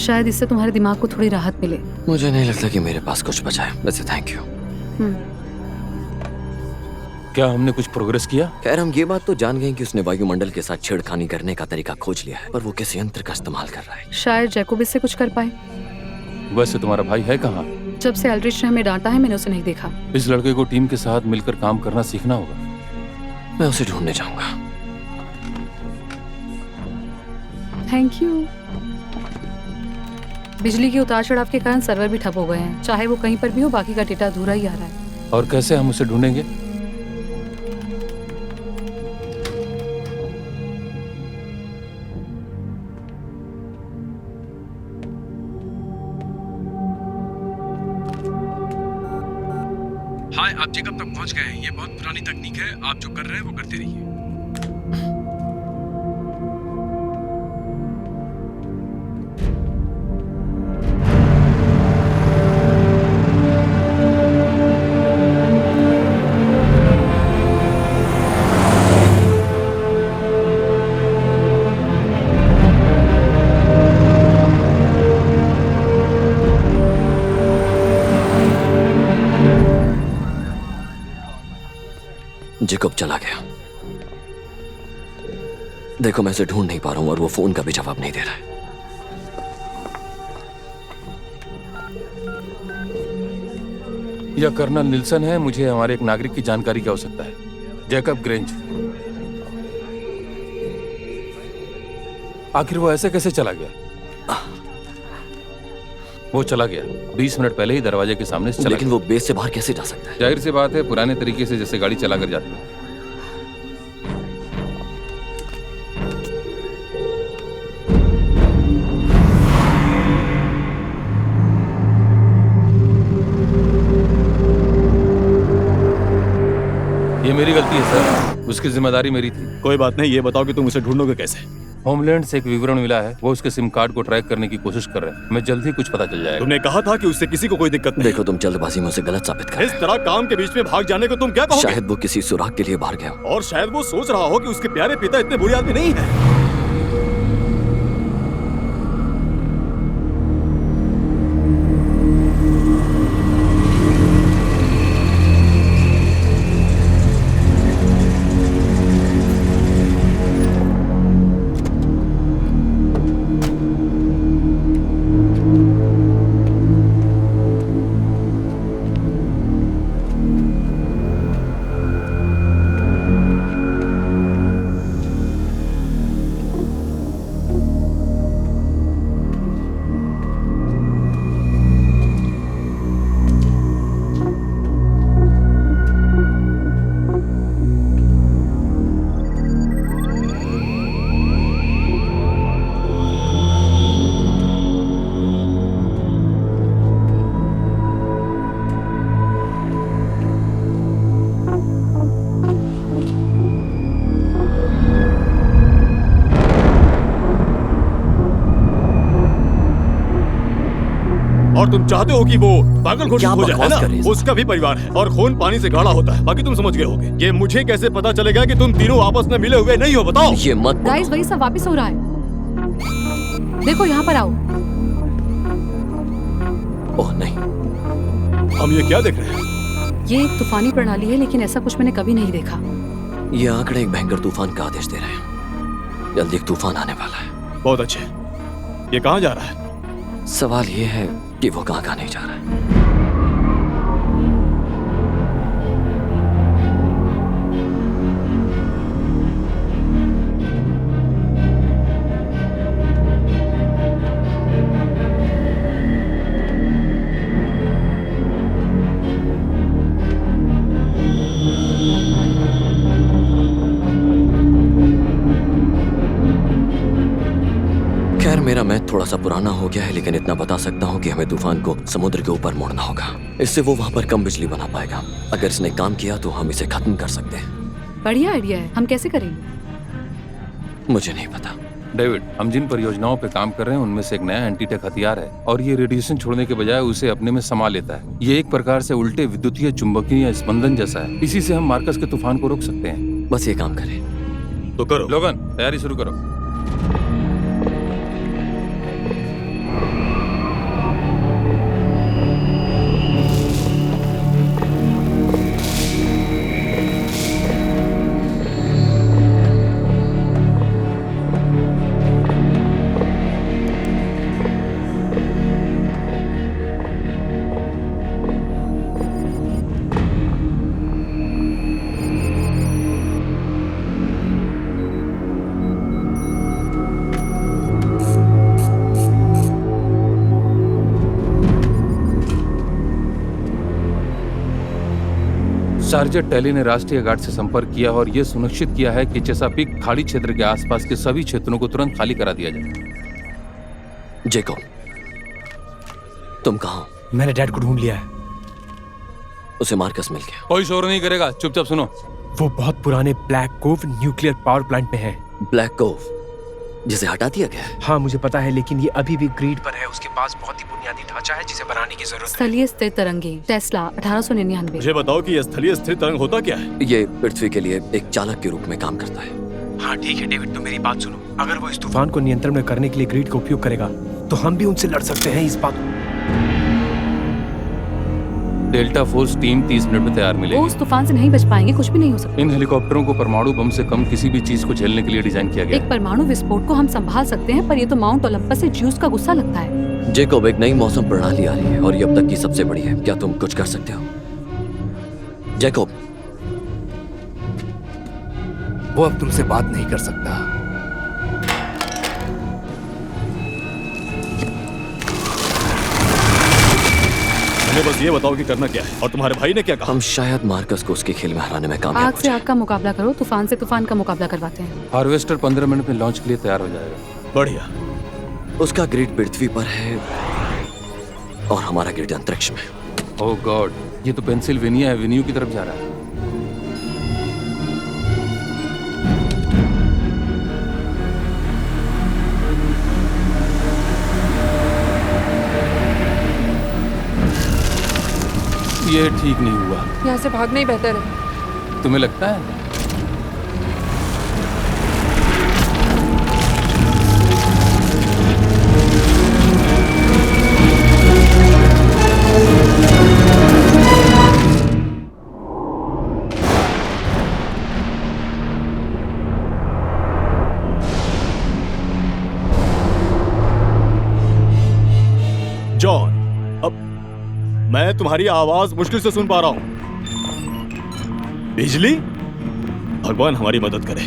शायद इससे तुम्हारे दिमाग को थोड़ी राहत मिले। मुझे नहीं लगता कि मेरे पास कुछ बचा है। वैसे थैंक यू। क्या हमने कुछ प्रोग्रेस किया? खैर, हम ये बात तो जान गए कि उसने वायुमंडल के साथ छेड़खानी करने का तरीका खोज लिया है, पर वो किस यंत्र का इस्तेमाल कर रहा है। शायद जैकोब इससे कुछ कर पाए। वैसे तुम्हारा भाई है कहाँ? जब से एल्ड्रिच ने हमें डांटा है, मैंने उसे नहीं देखा। इस लड़के को टीम के साथ मिलकर काम करना सीखना होगा। मैं उसे ढूंढने जाऊंगा। Thank you. बिजली के उतार चढ़ाव के कारण सर्वर भी ठप हो गए हैं। चाहे वो कहीं पर भी हो, बाकी का डेटा अधूरा ही आ रहा है। और कैसे हम उसे ढूंढेंगे? हाय, आप जेकब तक पहुंच गए हैं। ये बहुत पुरानी तकनीक है। आप जो कर रहे हैं वो करते रहिए। जेकब चला गया। देखो, मैं इसे ढूंढ नहीं पा रहा हूं और वो फोन का भी जवाब नहीं दे रहा है। यह कर्नल निल्सन है। मुझे हमारे एक नागरिक की जानकारी की आवश्यकता है। Jacob grange. आखिर वो ऐसे कैसे चला गया? वो चला गया 20 मिनट पहले ही दरवाजे के सामने से चला। लेकिन वो बेस से बाहर कैसे जा सकता है? जाहिर सी बात है, पुराने तरीके से जैसे गाड़ी चला कर जाती है। ये मेरी गलती है सर, उसकी जिम्मेदारी मेरी थी। कोई बात नहीं, ये बताओ कि तुम उसे ढूंढोगे कैसे? होमलैंड से एक विवरण मिला है। वो उसके सिम कार्ड को ट्रैक करने की कोशिश कर रहे हैं। मैं जल्द ही कुछ पता चल जाएगा। तुमने कहा था कि उससे किसी को कोई दिक्कत नहीं। देखो, तुम जल्दबाजी में उसे गलत साबित कर रहे इस तरह काम के बीच में भाग जाने को तुम क्या कहोगे? शायद वो किसी सुराग के लिए बाहर गया हो। और शायद वो सोच रहा हो कि उसके प्यारे पिता इतने बुरे आदमी नहीं है। और तुम चाहते हो कि वो पागल घोषित हो जाए, है ना? उसका भी परिवार है और खून पानी से गाढ़ा होता है। बाकी तुम समझ गए होगे। ये मुझे कैसे पता चलेगा कि तुम तीनों आपस में मिले हुए नहीं हो? बताओ। ये मत गाइस, वही सब वापस हो रहा है। देखो, यहाँ पर आओ। ओह नहीं, हम ये क्या देख रहे हैं? ये एक तूफानी प्रणाली है, लेकिन ऐसा कुछ मैंने कभी नहीं देखा। ये आंकड़े एक भयंकर तूफान का आदेश दे रहे हैं। जल्दी एक तूफान आने वाला है। बहुत अच्छे। ये कहाँ जा रहा है? सवाल ये है कि वो कहाँ नहीं जा रहा है। मेरा मैथ थोड़ा सा पुराना हो गया है, लेकिन इतना बता सकता हूँ कि हमें तूफान को समुद्र के ऊपर मोड़ना होगा। इससे वो वहाँ पर कम बिजली बना पाएगा। अगर इसने काम किया तो हम इसे खत्म कर सकते हैं। बढ़िया आइडिया है। हम कैसे करेंगे? मुझे नहीं पता। डेविड, हम जिन परियोजनाओं पे काम कर रहे हैं उनमें से एक नया एंटीटेक हथियार है और ये रेडिएशन छोड़ने के बजाय उसे अपने में समा लेता है। ये एक प्रकार से उल्टे विद्युतीय चुंबकीय स्पंदन जैसा है। इसी से हम मार्कस के तूफान को रोक सकते हैं। बस ये काम करें तो करो। लोगन, तैयारी शुरू करो। सार्जेंट टेली ने राष्ट्रीय गार्ड से संपर्क किया और यह सुनिश्चित किया है कि चेसापीक खाड़ी क्षेत्र के आसपास के सभी क्षेत्रों को तुरंत खाली करा दिया जाए। जेकॉब, तुम कहाँ हो? मैंने डैड को ढूंढ लिया है। उसे मार्कस मिल गया। कोई शोर नहीं करेगा, चुपचाप सुनो। वो बहुत पुराने Black Cove nuclear power plant में है। ब्लैक कोव, जिसे हटा दिया गया है? हाँ मुझे पता है, लेकिन ये अभी भी ग्रिड पर है। उसके पास बहुत ही बुनियादी ढांचा है जिसे बनाने की जरूरत है। स्थलीय स्थिर तरंगे, टेस्ला 1899। मुझे बताओ कि यह स्थलीय स्थिर तरंग होता क्या है? ये पृथ्वी के लिए एक चालक के रूप में काम करता है। हाँ ठीक है डेविड, तो मेरी बात सुनो। अगर वो इस तूफान को नियंत्रण में करने के लिए ग्रिड का उपयोग करेगा तो हम भी उनसे लड़ सकते हैं। इस बात डेल्टा फोर्स टीम 30 मिनट में तैयार वो मिलेगी। उस तूफान से नहीं बच पाएंगे, कुछ भी नहीं हो सकता। इन हेलीकॉप्टरों को परमाणु बम से कम किसी भी चीज को झेलने के लिए डिजाइन किया गया एक परमाणु विस्फोट को हम संभाल सकते हैं, पर ये तो माउंट ओलंपस से ज्यूस का गुस्सा लगता है। जेकॉब, एक नई मौसम प्रणाली आ रही है और ये अब तक की सबसे बड़ी है। क्या तुम कुछ कर सकते हो? जेकॉब, वो अब तुमसे बात नहीं कर सकता। हमें बस ये बताओ कि करना क्या है और तुम्हारे भाई ने क्या कहा? हम शायद मार्कस को उसके खेल में हराने में कामयाब आग हो से जाए। आग का मुकाबला करो, तूफान से तूफान का मुकाबला करवाते हैं। हार्वेस्टर 15 मिनट में लॉन्च के लिए तैयार हो जाएगा। बढ़िया। उसका ग्रिड पृथ्वी पर है और हमारा ग्रिड अंतरिक्ष में। ओह गॉड, ये तो पेंसिल्वेनिया एवेन्यू की तरफ जा रहा है। ये ठीक नहीं हुआ। यहाँ से भागना ही बेहतर है। तुम्हें लगता है? जॉन, अब मैं तुम्हारी आवाज मुश्किल से सुन पा रहा हूं। बिजली? भगवान हमारी मदद करे।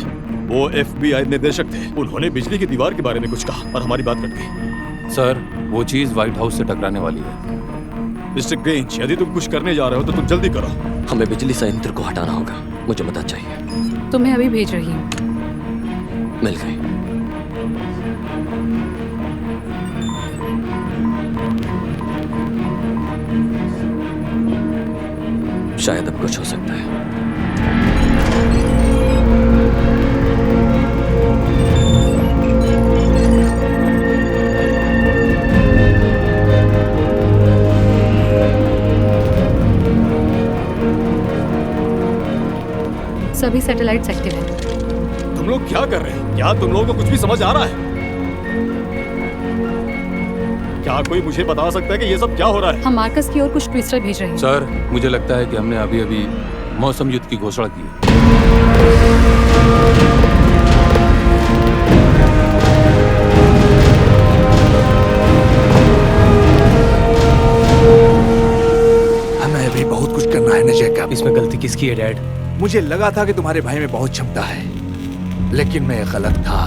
वो FBI निर्देशक थे, उन्होंने बिजली की दीवार के बारे में कुछ कहा और हमारी बात कट गई। सर, वो चीज व्हाइट हाउस से टकराने वाली है। मिस्टर ग्रेंज, यदि तुम कुछ करने जा रहे हो तो तुम जल्दी करो। हमें बिजली संयंत्र को हटाना होगा। मुझे मदद चाहिए। तुम्हें अभी भेज रही हूँ। मिल गई। शायद अब कुछ हो सकता है। सभी सैटेलाइट्स एक्टिव हैं। तुम लोग क्या कर रहे हो? क्या तुम लोगों को कुछ भी समझ आ रहा है? क्या कोई मुझे बता सकता है कि ये सब क्या हो रहा है? हम मार्कस की ओर कुछ ट्विस्टर भेज रहे हैं। सर, मुझे लगता है कि हमने अभी अभी मौसम युद्ध की घोषणा की है। हमें अभी बहुत कुछ करना है ना जैकब। इसमें गलती किसकी है डैड? मुझे लगा था कि तुम्हारे भाई में बहुत क्षमता है, लेकिन मैं गलत था।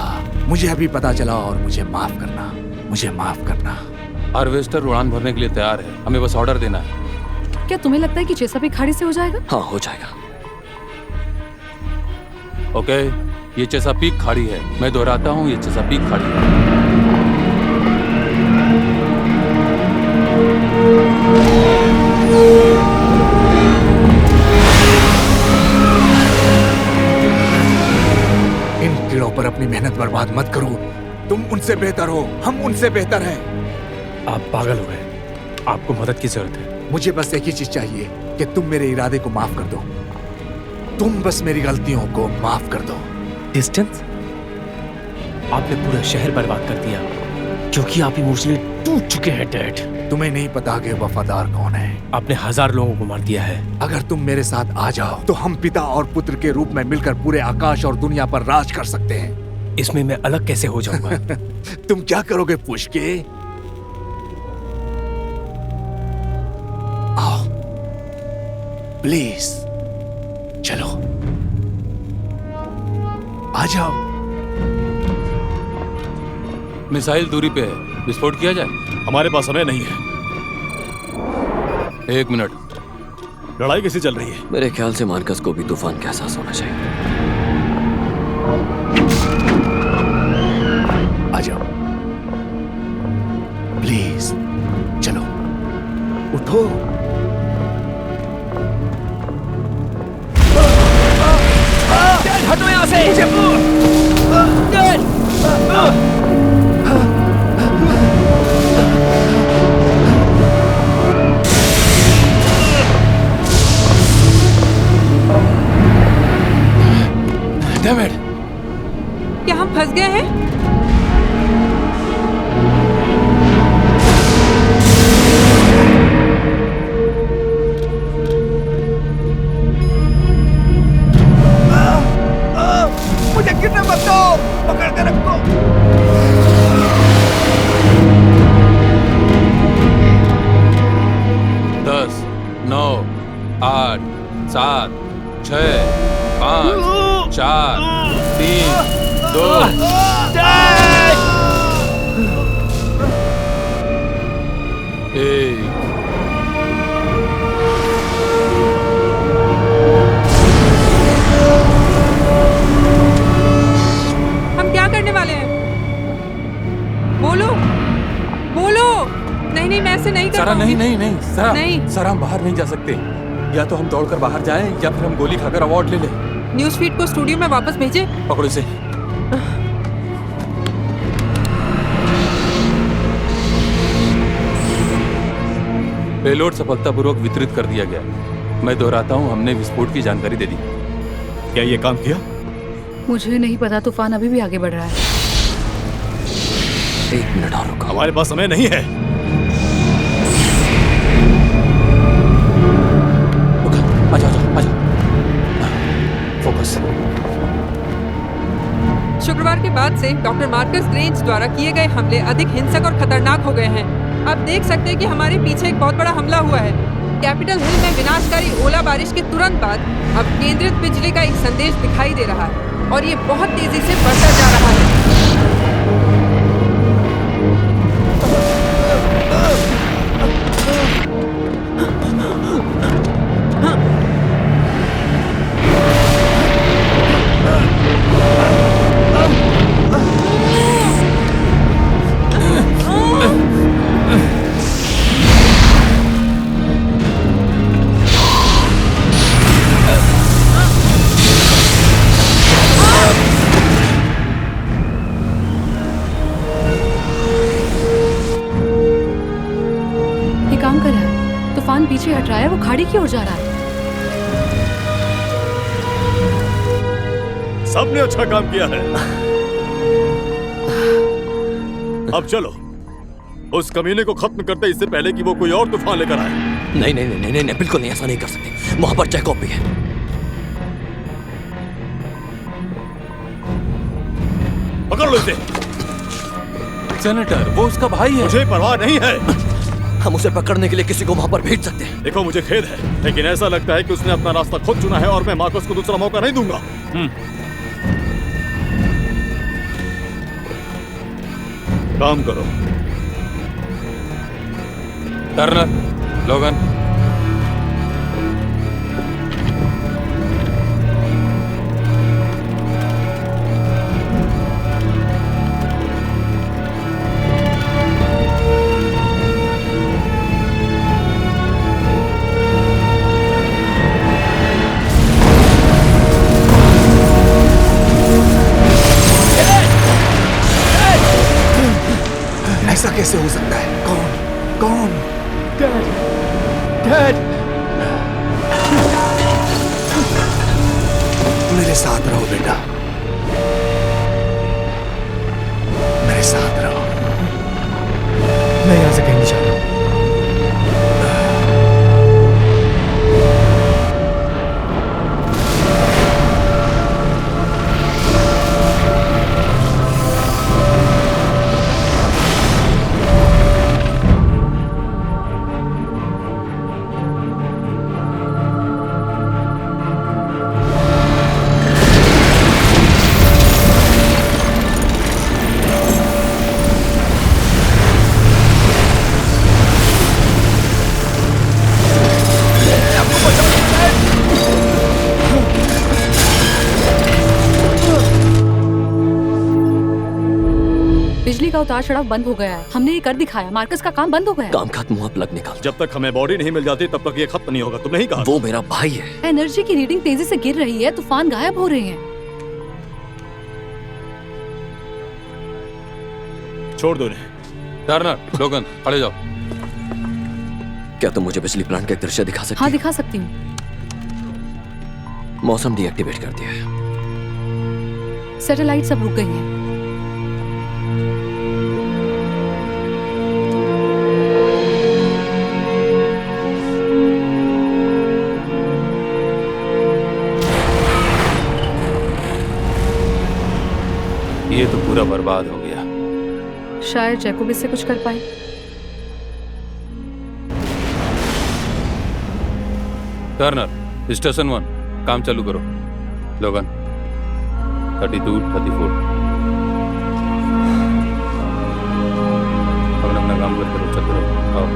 मुझे अभी पता चला और मुझे माफ करना, मुझे माफ करना। हार्वेस्टर उड़ान भरने के लिए तैयार है, हमें बस ऑर्डर देना है। क्या तुम्हें लगता है कि चेसापीक खाड़ी से हो जाएगा? हाँ, हो जाएगा। ओके, ये चेसापीक खाड़ी है। मैं दोहराता हूँ, ये चेसापीक खाड़ी है। इन कीड़ों पर अपनी मेहनत बर्बाद मत करो। तुम उनसे बेहतर हो, हम उनसे बेहतर हैं। आप पागल हो गए। आपको मदद की जरूरत है। मुझे बस एक ही चीज चाहिए कि तुम मेरे इरादे को माफ कर दो। तुम बस मेरी गलतियों को माफ कर दो। डिस्टेंस? आपने पूरा शहर बर्बाद कर दिया क्योंकि आप इमोशनली टूट चुके हैं डैड। तुम्हें नहीं पता कि वफादार कौन है। आपने 1000 लोगों को मार दिया है। अगर तुम मेरे साथ आ जाओ तो हम पिता और पुत्र के रूप में मिलकर पूरे आकाश और दुनिया पर राज कर सकते हैं। इसमें मैं अलग कैसे हो जाऊंगा? तुम क्या करोगे पुष्के? आओ प्लीज, चलो आ जाओ। मिसाइल दूरी पे है, विस्फोट किया जाए? हमारे पास समय नहीं है। 1 मिनट। लड़ाई कैसी चल रही है? मेरे ख्याल से मार्कस को भी तूफान का एहसास होना चाहिए। आ जाओ प्लीज, चलो उठो। हटो यहाँ से। डेविड, क्या हम फंस गए हैं? मुझे गिरने मत दो, पकड़ के रखो। 10, 9, 8, 7, 6, 5, 4, 3, 2, एक। हम क्या करने वाले हैं? बोलो, बोलो। नहीं नहीं, मैं ऐसे नहीं कर सारा, पाऊंगी। नहीं सारा, नहीं। सारा, हम बाहर नहीं जा सकते। या तो हम दौड़कर बाहर जाएं या फिर हम गोली खाकर अवार्ड ले लें। न्यूज़ फीड को स्टूडियो में वापस भेजे। पकड़ो इसे। पेलोड सफलतापूर्वक वितरित कर दिया गया। मैं दोहराता हूँ, हमने विस्फोट की जानकारी दे दी। क्या ये काम किया? मुझे नहीं पता, तूफान अभी भी आगे बढ़ रहा है। 1 मिनट और रुको। हमारे पास समय नहीं है। आजा, फोकस। शुक्रवार के बाद से डॉक्टर मार्कस ग्रेंज द्वारा किए गए हमले अधिक हिंसक और खतरनाक हो गए हैं। अब देख सकते हैं कि हमारे पीछे एक बहुत बड़ा हमला हुआ है। कैपिटल हिल में विनाशकारी ओला बारिश के तुरंत बाद अब केंद्रित बिजली का एक संदेश दिखाई दे रहा है और ये बहुत तेजी से बढ़ता जा रहा है। तूफान पीछे हट रहा है, वो खाड़ी की ओर जा रहा है। सबने अच्छा काम किया है। अब चलो उस कमीने को खत्म करते इससे पहले कि वो कोई और तूफान लेकर आए। नहीं नहीं नहीं नहीं नहीं, बिल्कुल नहीं, ऐसा नहीं कर सकते। वहां पर जैकब भी है। पकड़ लो इसे। सेनेटर, वो उसका भाई है। मुझे परवाह नहीं है। हम उसे पकड़ने के लिए किसी को वहां पर भेज सकते हैं। देखो मुझे खेद है, लेकिन ऐसा लगता है कि उसने अपना रास्ता खुद चुना है और मैं मार्कस को दूसरा मौका नहीं दूंगा। काम करो। टर्नर, लोगन, ऐसा कैसे हो सकता है? कौन? डैड, मेरे साथ रहो बेटा, मेरे साथ रहो। मैं यहाँ से कहीं नहीं जा रहा। उतार चढ़ाव बंद हो गया है। हमने ये कर दिखाया, मार्कस का काम बंद हो गया है। काम खत्म हुआ, प्लग निकाल। जब तक हमें बॉडी नहीं मिल जाती तब तक ये खत्म नहीं होगा, तुम नहीं कहा? वो मेरा भाई है। एनर्जी की रीडिंग तेजी से गिर रही है, तूफान गायब हो रहे हैं। छोड़ दो इन्हें। टर्नर, लोगन, खड़े जाओ। क्या तुम मुझे बिजली प्लांट का एक दृश्य दिखा सकती हाँ, हो? दिखा सकती हूँ। मौसम डीएक्टिवेट कर दिया है। सैटेलाइट सब रुक गई हैं। ये तो पूरा बर्बाद हो गया। शायद जैकोब इससे कुछ कर पाए। टर्नर, स्टेशन 1, काम चालू करो। लोगन, 32, 34। अपना काम करते रहो, चलते रहो। आओ।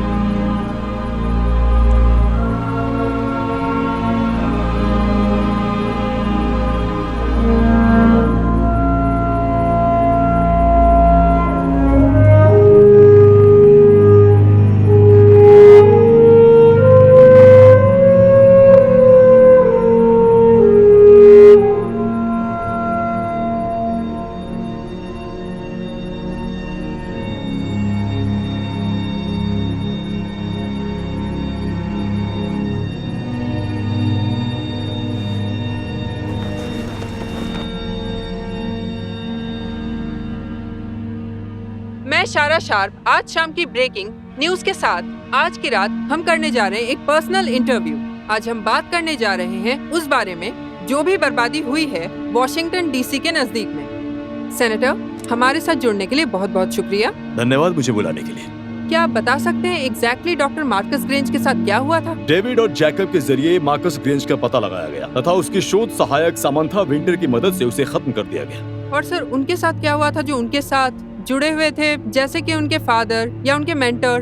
मैं शारा शार्प आज शाम की ब्रेकिंग न्यूज के साथ आज की रात हम करने जा रहे हैं एक पर्सनल इंटरव्यू। आज हम बात करने जा रहे हैं उस बारे में जो भी बर्बादी हुई है वॉशिंगटन डीसी के नजदीक में। सेनेटर, हमारे साथ जुड़ने के लिए बहुत बहुत शुक्रिया। धन्यवाद मुझे बुलाने के लिए। क्या आप बता सकते हैं एग्जैक्टली डॉक्टर मार्कस ग्रेंज के साथ क्या हुआ था? डेविड और जैकब के जरिए मार्कस ग्रेंज का पता लगाया गया तथा उसकी शोध सहायक सामंथा विंटर की मदद से उसे खत्म कर दिया गया। और सर, उनके साथ क्या हुआ था जो उनके साथ जुड़े हुए थे, जैसे कि उनके फादर या उनके मेंटर?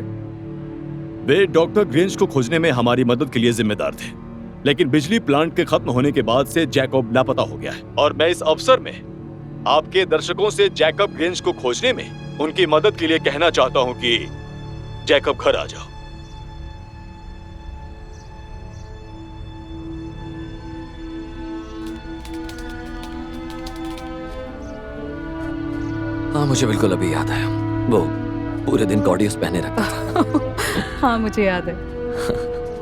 वे डॉक्टर ग्रेंज को खोजने में हमारी मदद के लिए जिम्मेदार थे, लेकिन बिजली प्लांट के खत्म होने के बाद से जैकब लापता हो गया है। और मैं इस अवसर में आपके दर्शकों से जैकब ग्रेंज को खोजने में उनकी मदद के लिए कहना चाहता हूं कि जैकब घर आ जाओ। हाँ, मुझे बिल्कुल अभी याद है। वो पूरे दिन कॉर्डियस पहने रखता था। हाँ, मुझे याद है।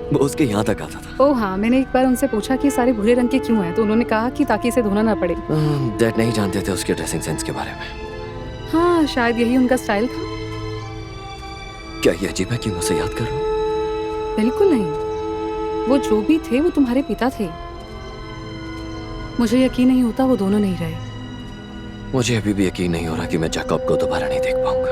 वो उसके यहाँ तक आता था। ओह हाँ, मैंने एक बार उनसे पूछा कि सारे भूरे रंग के क्यों हैं, तो उन्होंने कहा कि ताकि इसे धोना ना पड़े। डैड नहीं जानते थे उसके ड्रेसिंग सेंस के बारे में। हाँ, शायद यही उनका स्टाइल था। क्या ये अजीब है कि मैं उसे याद कर रहा हूँ? बिल्कुल नहीं, वो जो भी थे वो तुम्हारे पिता थे। मुझे यकीन नहीं होता वो दोनों नहीं रहे। मुझे अभी भी यकीन नहीं हो रहा कि मैं जैकब को दोबारा नहीं देख पाऊंगा।